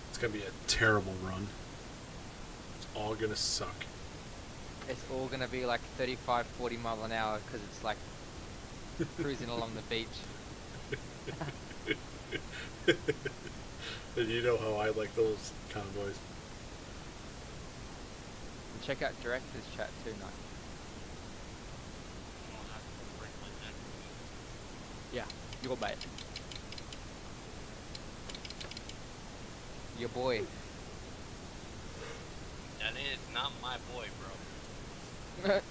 It's going to be a terrible run. It's all going to suck. It's all gonna be like 35, 40 mile an hour because it's like cruising along the beach. And you know how I like those convoys. And check out director's chat too, Knight. I'll have to break my neck. Yeah, your mate. Your boy. That is not my boy, bro. I'm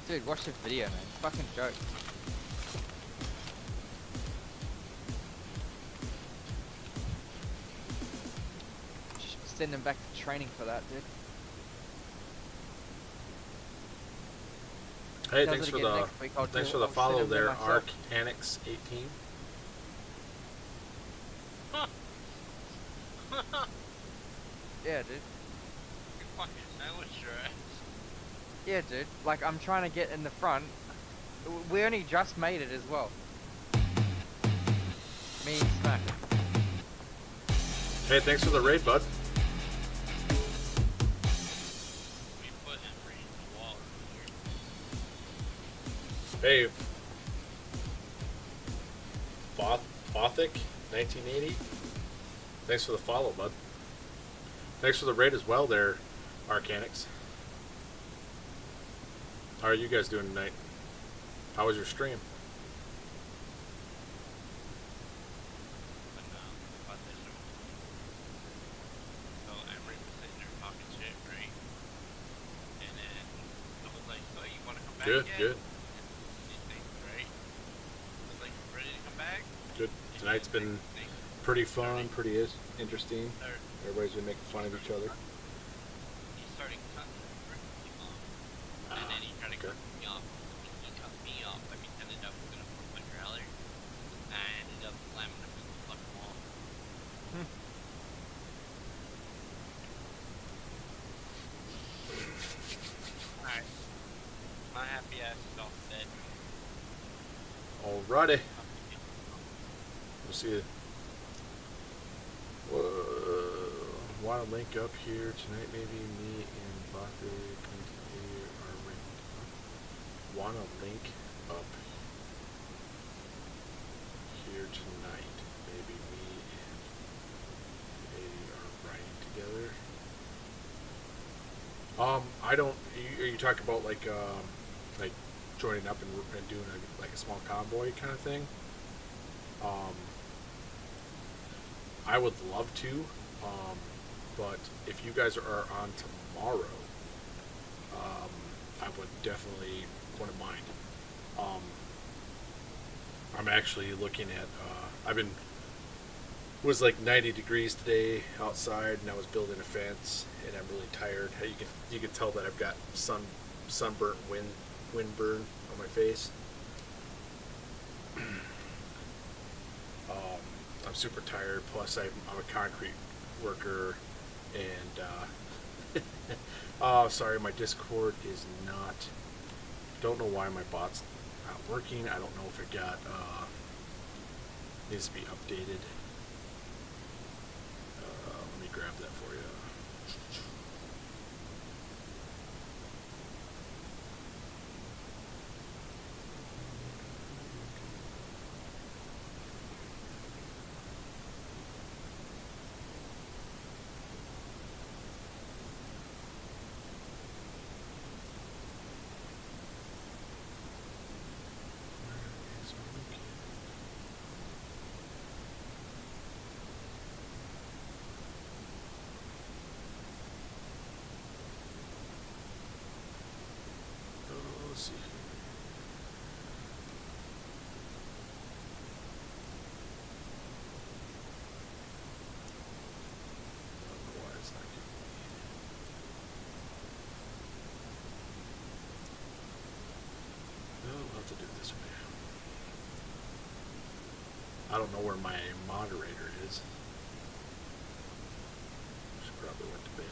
Dude, watch the video, man. Fucking joke. Send him back to training for that, dude. Hey, Does thanks it for again the next week, I'll thanks do- for the I'll send follow him there there, myself. Arcanix 18. Yeah, dude. fucking sandwich your ass. Yeah, dude. Like, I'm trying to get in the front. We only just made it as well. Me and Smack. Hey, thanks for the raid, bud. We put Henry in the wall Hey, earlier. Bothic 1980. Thanks for the follow, bud. Thanks for the raid as well, there, Arcanix. How are you guys doing tonight? How was your stream? But about this one. So Emery was sitting there talking shit, right? And then I was like, so you wanna come back Good, yet? good, He thinks, right? I was like, ready to come back? good. And Tonight's he was been like, thanks. pretty fun, pretty interesting. Third, Everybody's been making fun of each other. he started cutting me off. And then he tried to okay. cut me off. When he cut me off, I ended up gonna force my trailer. And I ended up slamming him in the fucking wall. Alright. My happy ass is off dead. Alrighty. We'll see you. Want to link up here tonight? Maybe me and Bothic are linked. Want to link up here tonight? Maybe me and Eddie are riding together. I don't. Are you talking about like joining up and doing like a small convoy kind of thing? I would love to, but if you guys are on tomorrow, I would definitely wouldn't mind. I'm actually looking at. It was like 90 degrees today outside, and I was building a fence, and I'm really tired. You can tell that I've got sunburnt windburn on my face. I'm super tired. Plus, I'm a concrete worker, and oh, sorry, my Discord is not. Don't know why my bot's not working. I don't know if it got needs to be updated. Let me grab that for you. Let's see. I don't know why it's not giving me. No, I'll have to do it this way. I don't know where my moderator is. She probably went to bed.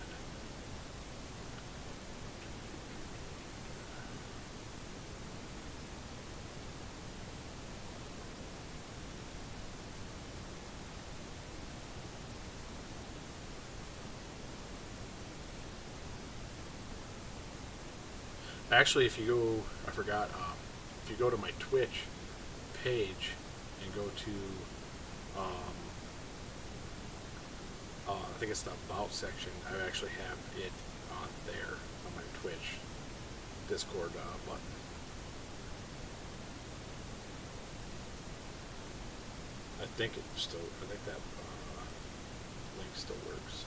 Actually, if you go, I forgot, if you go to my Twitch page and go to, I think it's the About section, I actually have it on there on my Twitch Discord button. I think that link still works.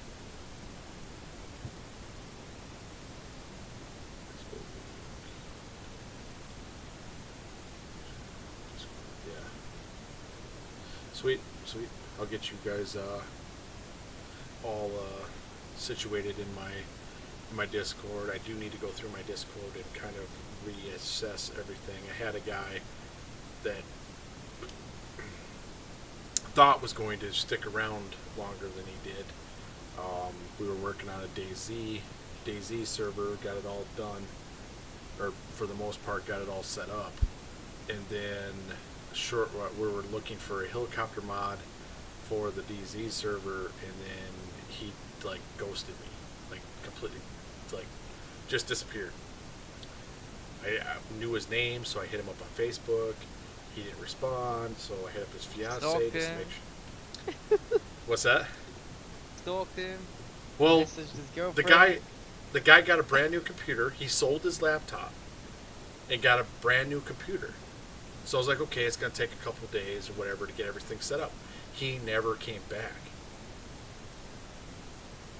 Yeah. Sweet. I'll get you guys all situated in my Discord. I do need to go through my Discord and kind of reassess everything. I had a guy that thought was going to stick around longer than he did. We were working on a DayZ server, got it all done, or for the most part got it all set up, and then we were looking for a helicopter mod for the DayZ server, and then he like ghosted me, like completely, like just disappeared. I knew his name, so I hit him up on Facebook. He didn't respond, so I hit up his fiance Stalked just to him. make sure. What's that? Stalked him. Well, Messaged his the girlfriend. guy got a brand new computer. He sold his laptop and got a brand new computer. So I was like, okay, it's gonna take a couple days or whatever to get everything set up. He never came back.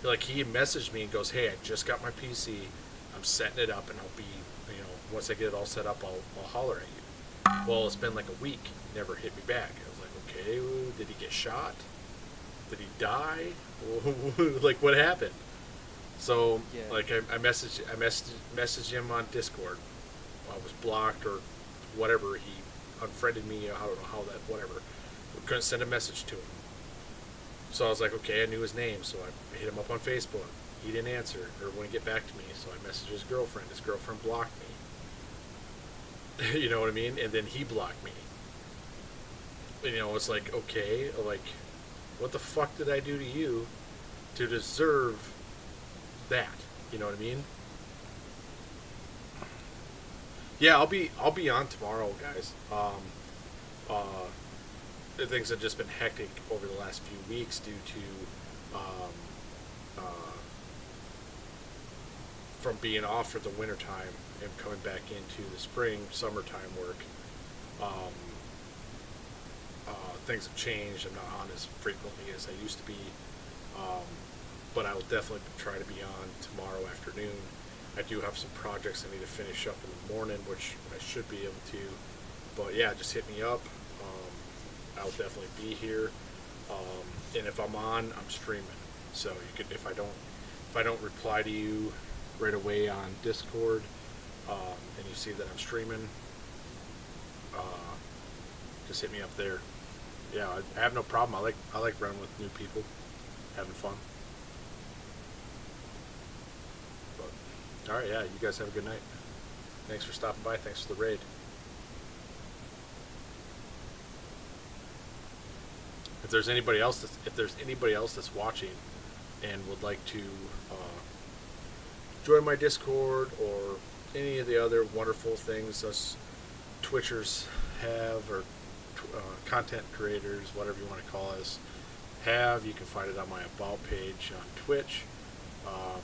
Like, he messaged me and goes, hey, I just got my PC. I'm setting it up, and I'll be, once I get it all set up, I'll holler at you. Well, it's been like a week. Never hit me back. I was like, okay, did he get shot? Did he die? Like, what happened? So, Yeah. like, I messaged him on Discord. I was blocked or whatever. He unfriended me. I don't know how that, whatever. We couldn't send a message to him. So I was like, okay, I knew his name, so I hit him up on Facebook. He didn't answer or wouldn't get back to me, so I messaged his girlfriend. His girlfriend blocked me. You know what I mean? And then he blocked me. And, it's like, okay, like, what the fuck did I do to you to deserve that? You know what I mean? Yeah, I'll be on tomorrow, guys. Things have just been hectic over the last few weeks due to from being off for the winter time and coming back into the summertime work. Things have changed. I'm not on as frequently as I used to be, but I will definitely try to be on tomorrow afternoon. I do have some projects I need to finish up in the morning, which I should be able to. But yeah, just hit me up. I'll definitely be here. And if I'm on, I'm streaming. So you could, if I don't reply to you right away on Discord, and you see that I'm streaming, just hit me up there. yeah, I have no problem. I like running with new people, having fun. But, all right, yeah, you guys have a good night. Thanks for stopping by. Thanks for the raid. If there's anybody else that's watching and would like to join my Discord or any of the other wonderful things us Twitchers have, or content creators, whatever you want to call us, have, you can find it on my About page on Twitch. I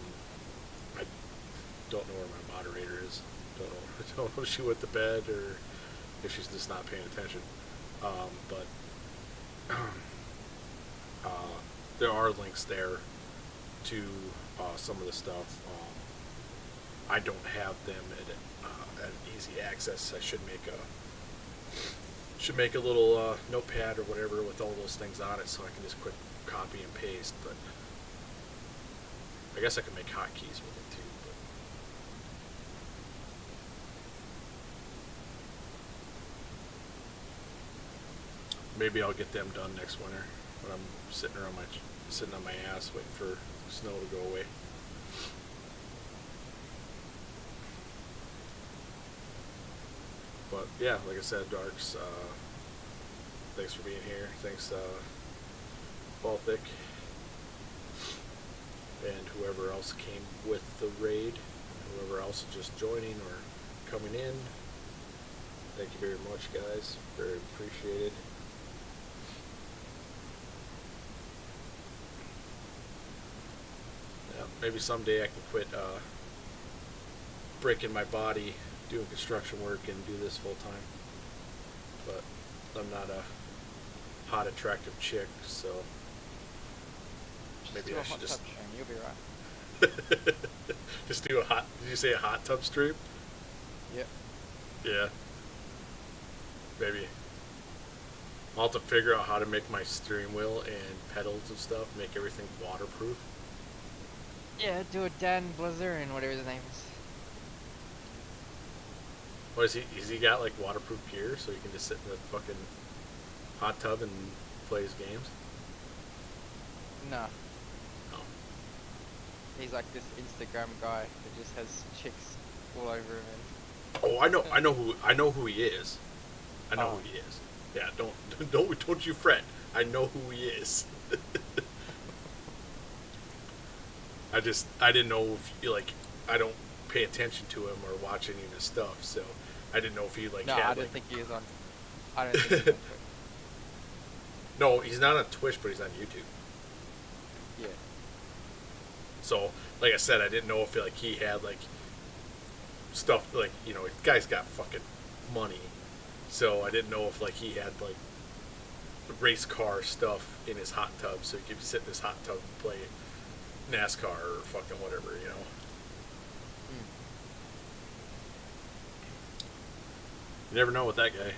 don't know where my moderator is. Don't know if she went to bed or if she's just not paying attention. But there are links there to some of the stuff. I don't have them at easy access. I should make a little notepad or whatever with all those things on it, so I can just quick copy and paste. But I guess I can make hotkeys with it too. But maybe I'll get them done next winter when I'm sitting on my ass waiting for snow to go away. But yeah, like I said, Darks, thanks for being here. Thanks, Baltic, and whoever else came with the raid, and whoever else is just joining or coming in. Thank you very much, guys. Very appreciated. Yeah, maybe someday I can quit breaking my body doing construction work and do this full time. But I'm not a hot, attractive chick, so maybe I should just. You'll be right. Just do a hot. Did you say a hot tub stream? Yep. Yeah. Maybe. I'll have to figure out how to make my steering wheel and pedals and stuff, make everything waterproof. Yeah, do a Dan Blazarian, whatever his name is. What is he? Has he got like waterproof gear so he can just sit in the fucking hot tub and play his games? No. No. He's like this Instagram guy that just has chicks all over him. And Oh, I know who he is. I know who he is. Yeah, don't you fret. I know who he is. I didn't know if you like. I don't pay attention to him or watch any of his stuff, so I didn't know if he like. No, had, I don't like, think he is on. I don't think he's on Twitch. No, he's not on Twitch, but he's on YouTube. Yeah. So, like I said, I didn't know if like he had like stuff like the guy's got fucking money, so I didn't know if like he had like race car stuff in his hot tub, so he could sit in his hot tub and play NASCAR or fucking whatever, You never know with that guy.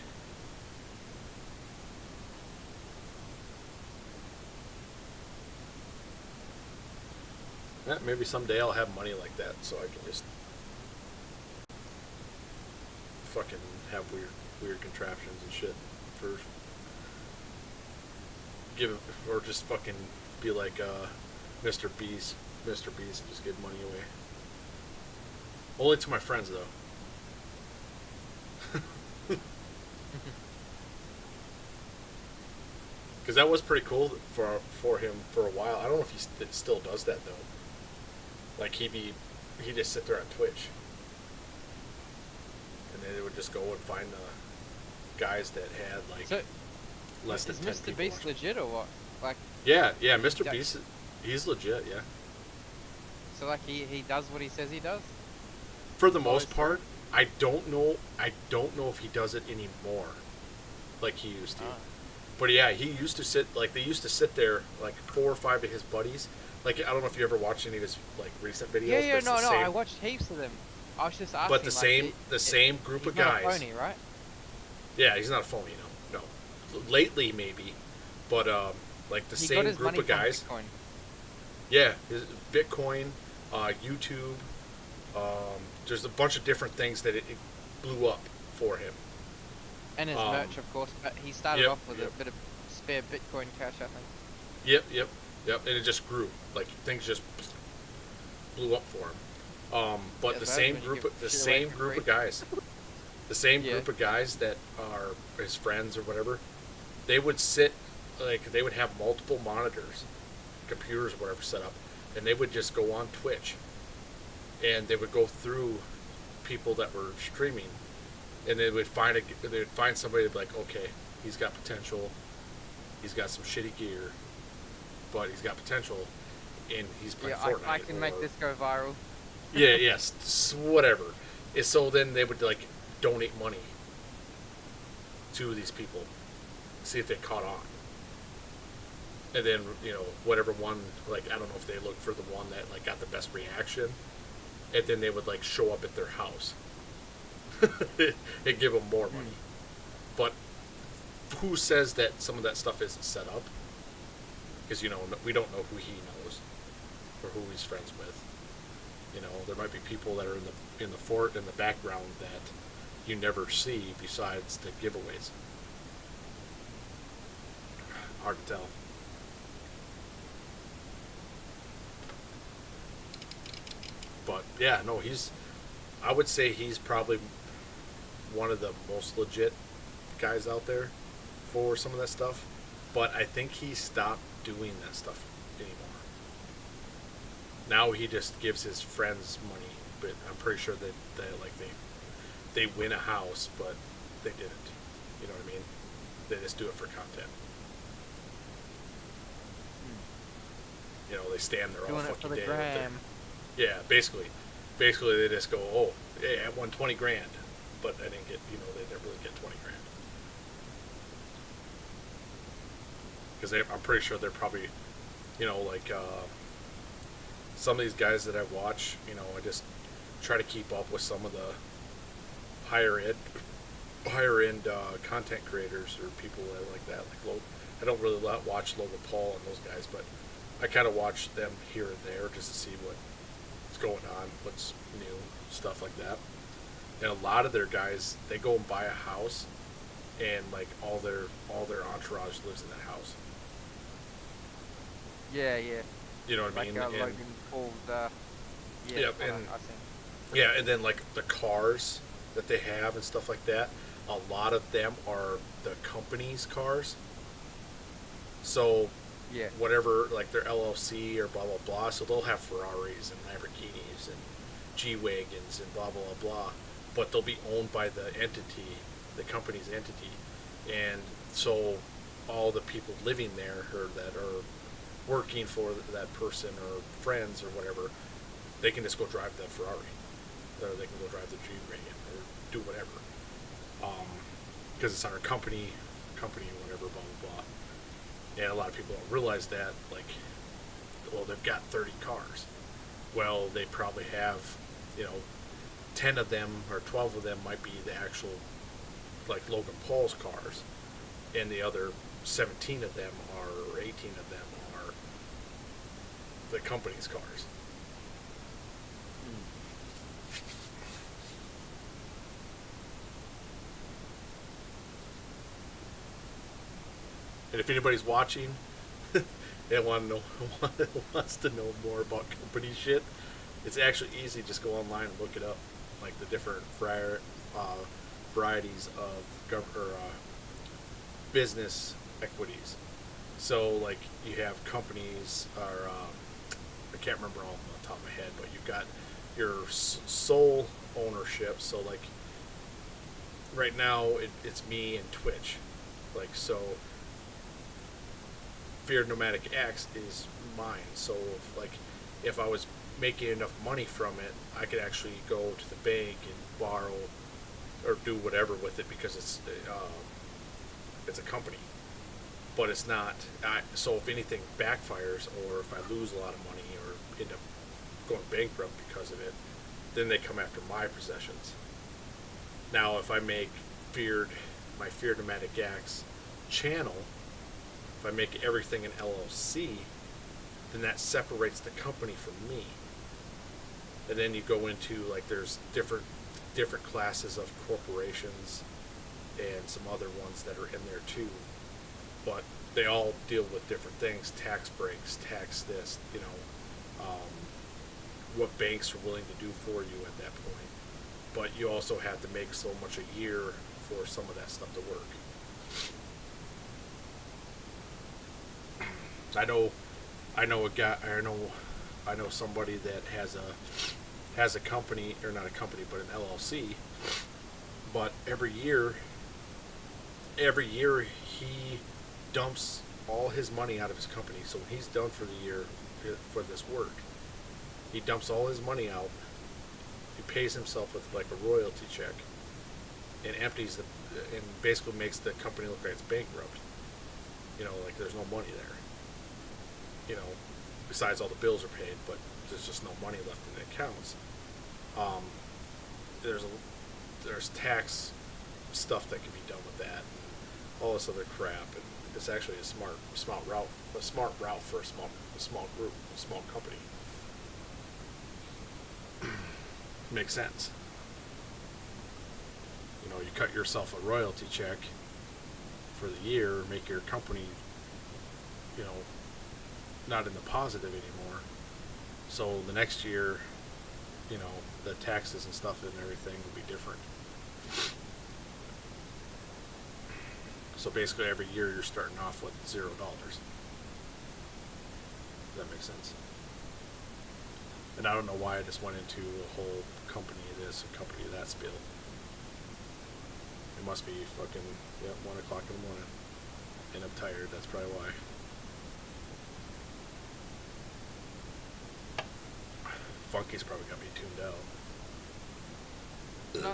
Yeah, maybe someday I'll have money like that, so I can just fucking have weird contraptions and shit for or just fucking be like Mr. Beast and just give money away. Only to my friends though. Because that was pretty cool for him for a while. I don't know if he still does that though. Like he'd just sit there on Twitch, and then they would just go and find the guys that had like So, less than is 10 Mr. people Beast watching. legit or what? Like, Yeah, Mr. Yeah. Beast, he's legit, yeah. so like he does what he says he does? For the Oh, most it's- part, I don't know if he does it anymore, like he used to. Ah. But yeah, he used to sit they used to sit there like 4 or 5 of his buddies. Like I don't know if you ever watched any of his like recent videos. Yeah, but it's no, the no. same, I watched heaps of them. I was just asking. but the like, same group he's of not guys. a phony, right? Yeah, he's not a phony, no. Lately maybe, but like the He got same his group money of from guys. Bitcoin. Yeah, his Bitcoin, YouTube. There's a bunch of different things that it blew up for him. And his merch, of course. But he started Yep, off with yep. a bit of Fair Bitcoin Cash, I think. Yep. And it just grew. Like things just blew up for him. But Yeah, the so same when you group, give the shit away same for group free. of guys, the same Yeah. group of guys that are his friends or whatever, they would sit, like they would have multiple monitors, computers or whatever set up, and they would just go on Twitch, and they would go through people that were streaming, and they would find somebody that'd be like, okay, he's got potential, he's got some shitty gear, but he's got potential, and he's playing Yeah, Fortnite. I can make or- this go viral. Yeah, yes, whatever. And so then they would like donate money to these people, see if they caught on. And then, you know, whatever one, like, I don't know if they looked for the one that like got the best reaction, and then they would like show up at their house and give them more money. But who says that some of that stuff isn't set up? Because, you know, we don't know who he knows or who he's friends with. You know, there might be people that are in the fort in the background that you never see besides the giveaways. Hard to tell. But yeah, no, I would say he's probably one of the most legit guys out there for some of that stuff. But I think he stopped doing that stuff anymore. Now he just gives his friends money, but I'm pretty sure that they win a house, but they didn't. You know what I mean? They just do it for content. You know, they stand there all Doing it fucking for the day. with their- gram. Yeah, basically they just go, oh, yeah, I won 20 grand, but I didn't get, you know, they didn't really get 20 grand. Because I'm pretty sure they're probably, you know, like some of these guys that I watch, you know, I just try to keep up with some of the higher end content creators or people that like that. Like I don't really watch Logan Paul and those guys, but I kind of watch them here and there just to see what's going on, what's new, stuff like that. And a lot of their guys, they go and buy a house, and like all their entourage lives in that house. Yeah. You know what I Like mean? And- Logan Paul's, yeah. Yep, I and- think. Yeah, and then like the cars that they have and stuff like that, a lot of them are the company's cars. So Yeah. whatever, like their LLC or blah blah blah, so they'll have Ferraris and Lamborghinis and G-Wagons and blah blah blah, but they'll be owned by the entity, the company's entity, and so all the people living there or that are working for that person or friends or whatever, they can just go drive the Ferrari, or they can go drive the G-Wagon or do whatever, because it's under company or whatever, blah blah blah. And a lot of people don't realize that, like, well, they've got 30 cars. Well, they probably have, you know, 10 of them or 12 of them might be the actual, like, Logan Paul's cars. And the other 17 of them are, or 18 of them are the company's cars. And if anybody's watching and wants to know more about company shit, it's actually easy. Just go online and look it up, like the different varieties of business equities. So, like, you have companies, or I can't remember all off the top of my head, but you've got your sole ownership. So, like, right now it's me and Twitch. Like, so Fear Nomadic X is mine. So, if I was making enough money from it, I could actually go to the bank and borrow or do whatever with it, because it's a company. But it's not. So if anything backfires, or if I lose a lot of money or end up going bankrupt because of it, then they come after my possessions. Now, if I make my Fear Nomadic X channel, if I make everything an LLC, then that separates the company from me. And then you go into, like, there's different classes of corporations and some other ones that are in there too. But they all deal with different things, tax breaks, tax this, you know, what banks are willing to do for you at that point. But you also have to make so much a year for some of that stuff to work. I know a guy. I know somebody that has a company, or not a company, but an LLC. But every year he dumps all his money out of his company. So when he's done for the year for this work, he dumps all his money out. He pays himself with like a royalty check, and empties and basically makes the company look like it's bankrupt. You know, like there's no money there. You know, besides all the bills are paid, but there's just no money left in the accounts. There's tax stuff that can be done with that, and all this other crap, and it's actually a smart route for a small group, a small company. Makes sense. You know, you cut yourself a royalty check for the year, make your company, you know, not in the positive anymore. So the next year, you know, the taxes and stuff and everything will be different. So basically every year you're starting off with $0. Does that make sense? And I don't know why I just went into a whole company this and company that spiel. It must be fucking 1 o'clock in the morning, and I'm tired. That's probably why. Funky's probably got me tuned out. No.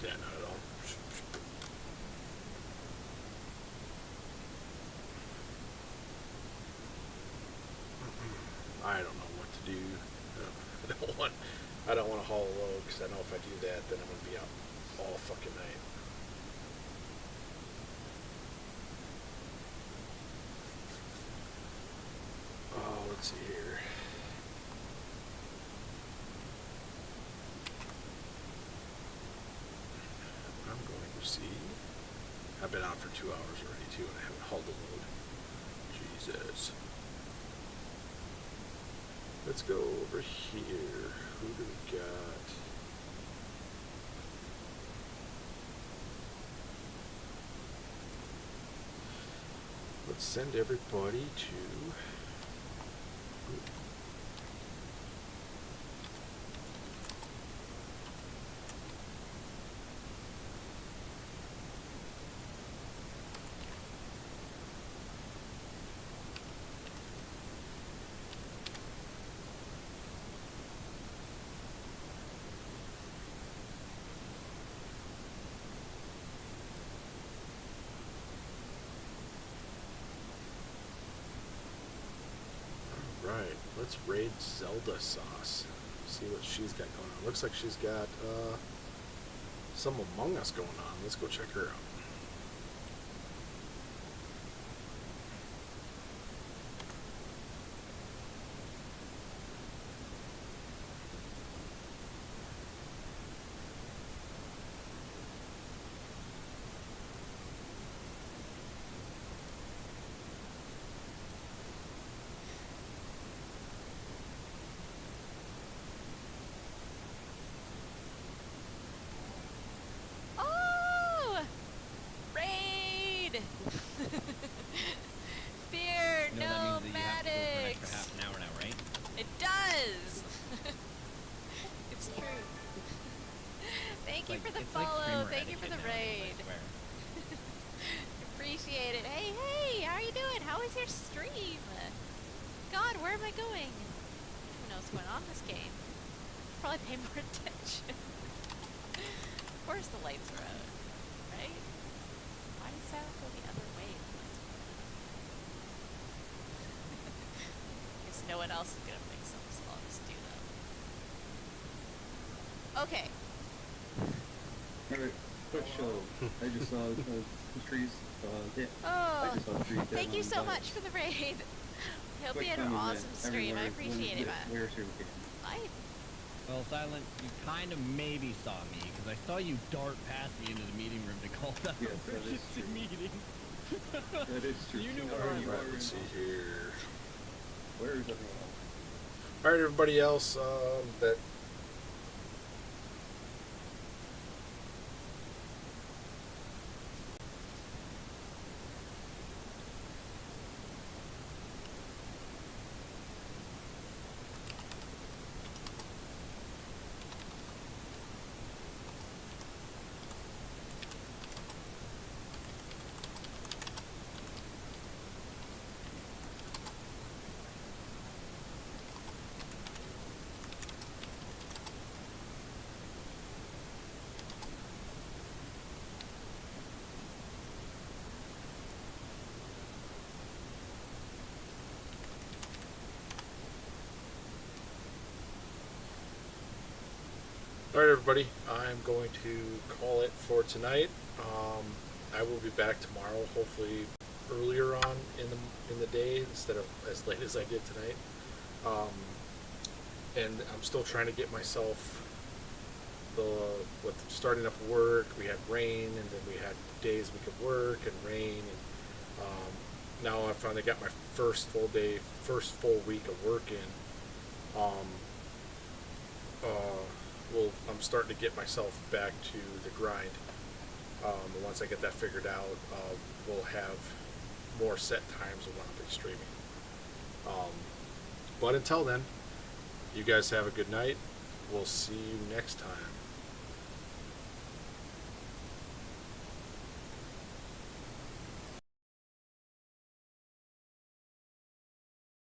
Yeah, not at all. I don't know what to do. I don't want to haul a load, because I know if I do that, then I'm gonna be out all fucking night. Oh, let's see here. I'm going to see. I've been out for 2 hours already too, and I haven't hauled a load. Jesus. Let's go over here. Who do we got? Let's send everybody to... Right, let's raid Zelda Sauce. See what she's got going on. Looks like she's got some Among Us going on. Let's go check her out. Oh! Raid! Fear You know that means that you have to go for an nomadics! extra half an hour now, right? It does! It's true. Thank you for the follow, thank you for the raid. I swear. Appreciate it. Hey, how are you doing? How is your stream? God, where am I going? I don't know what's going on in this game. Probably pay more attention. Of course the lights are out, right? Why does sound go the other way when the lights are out? Guess no one else is gonna fix them, so I'll just do them. Okay. Alright, quick show. I just saw the trees. Yeah. I Oh, just saw trees. thank you so much for the raid. Hope you had an awesome stream. I appreciate it, man. Where's your vacation? I Well, Silent, you kind of maybe saw me, because I saw you dart past me into the meeting room to call that Yes, that is emergency true. meeting. That is true. You knew All where I right, was. Right, let's see here. Where is everyone else? All right, everybody else that all right, everybody. I'm going to call it for tonight. I will be back tomorrow, hopefully earlier on in the day instead of as late as I did tonight. And I'm still trying to get myself with starting up work. We had rain, and then we had days we could work and rain. And now I finally got my first full week of work in. I'm starting to get myself back to the grind. And once I get that figured out, we'll have more set times of when I'll be streaming. But until then, you guys have a good night. We'll see you next time.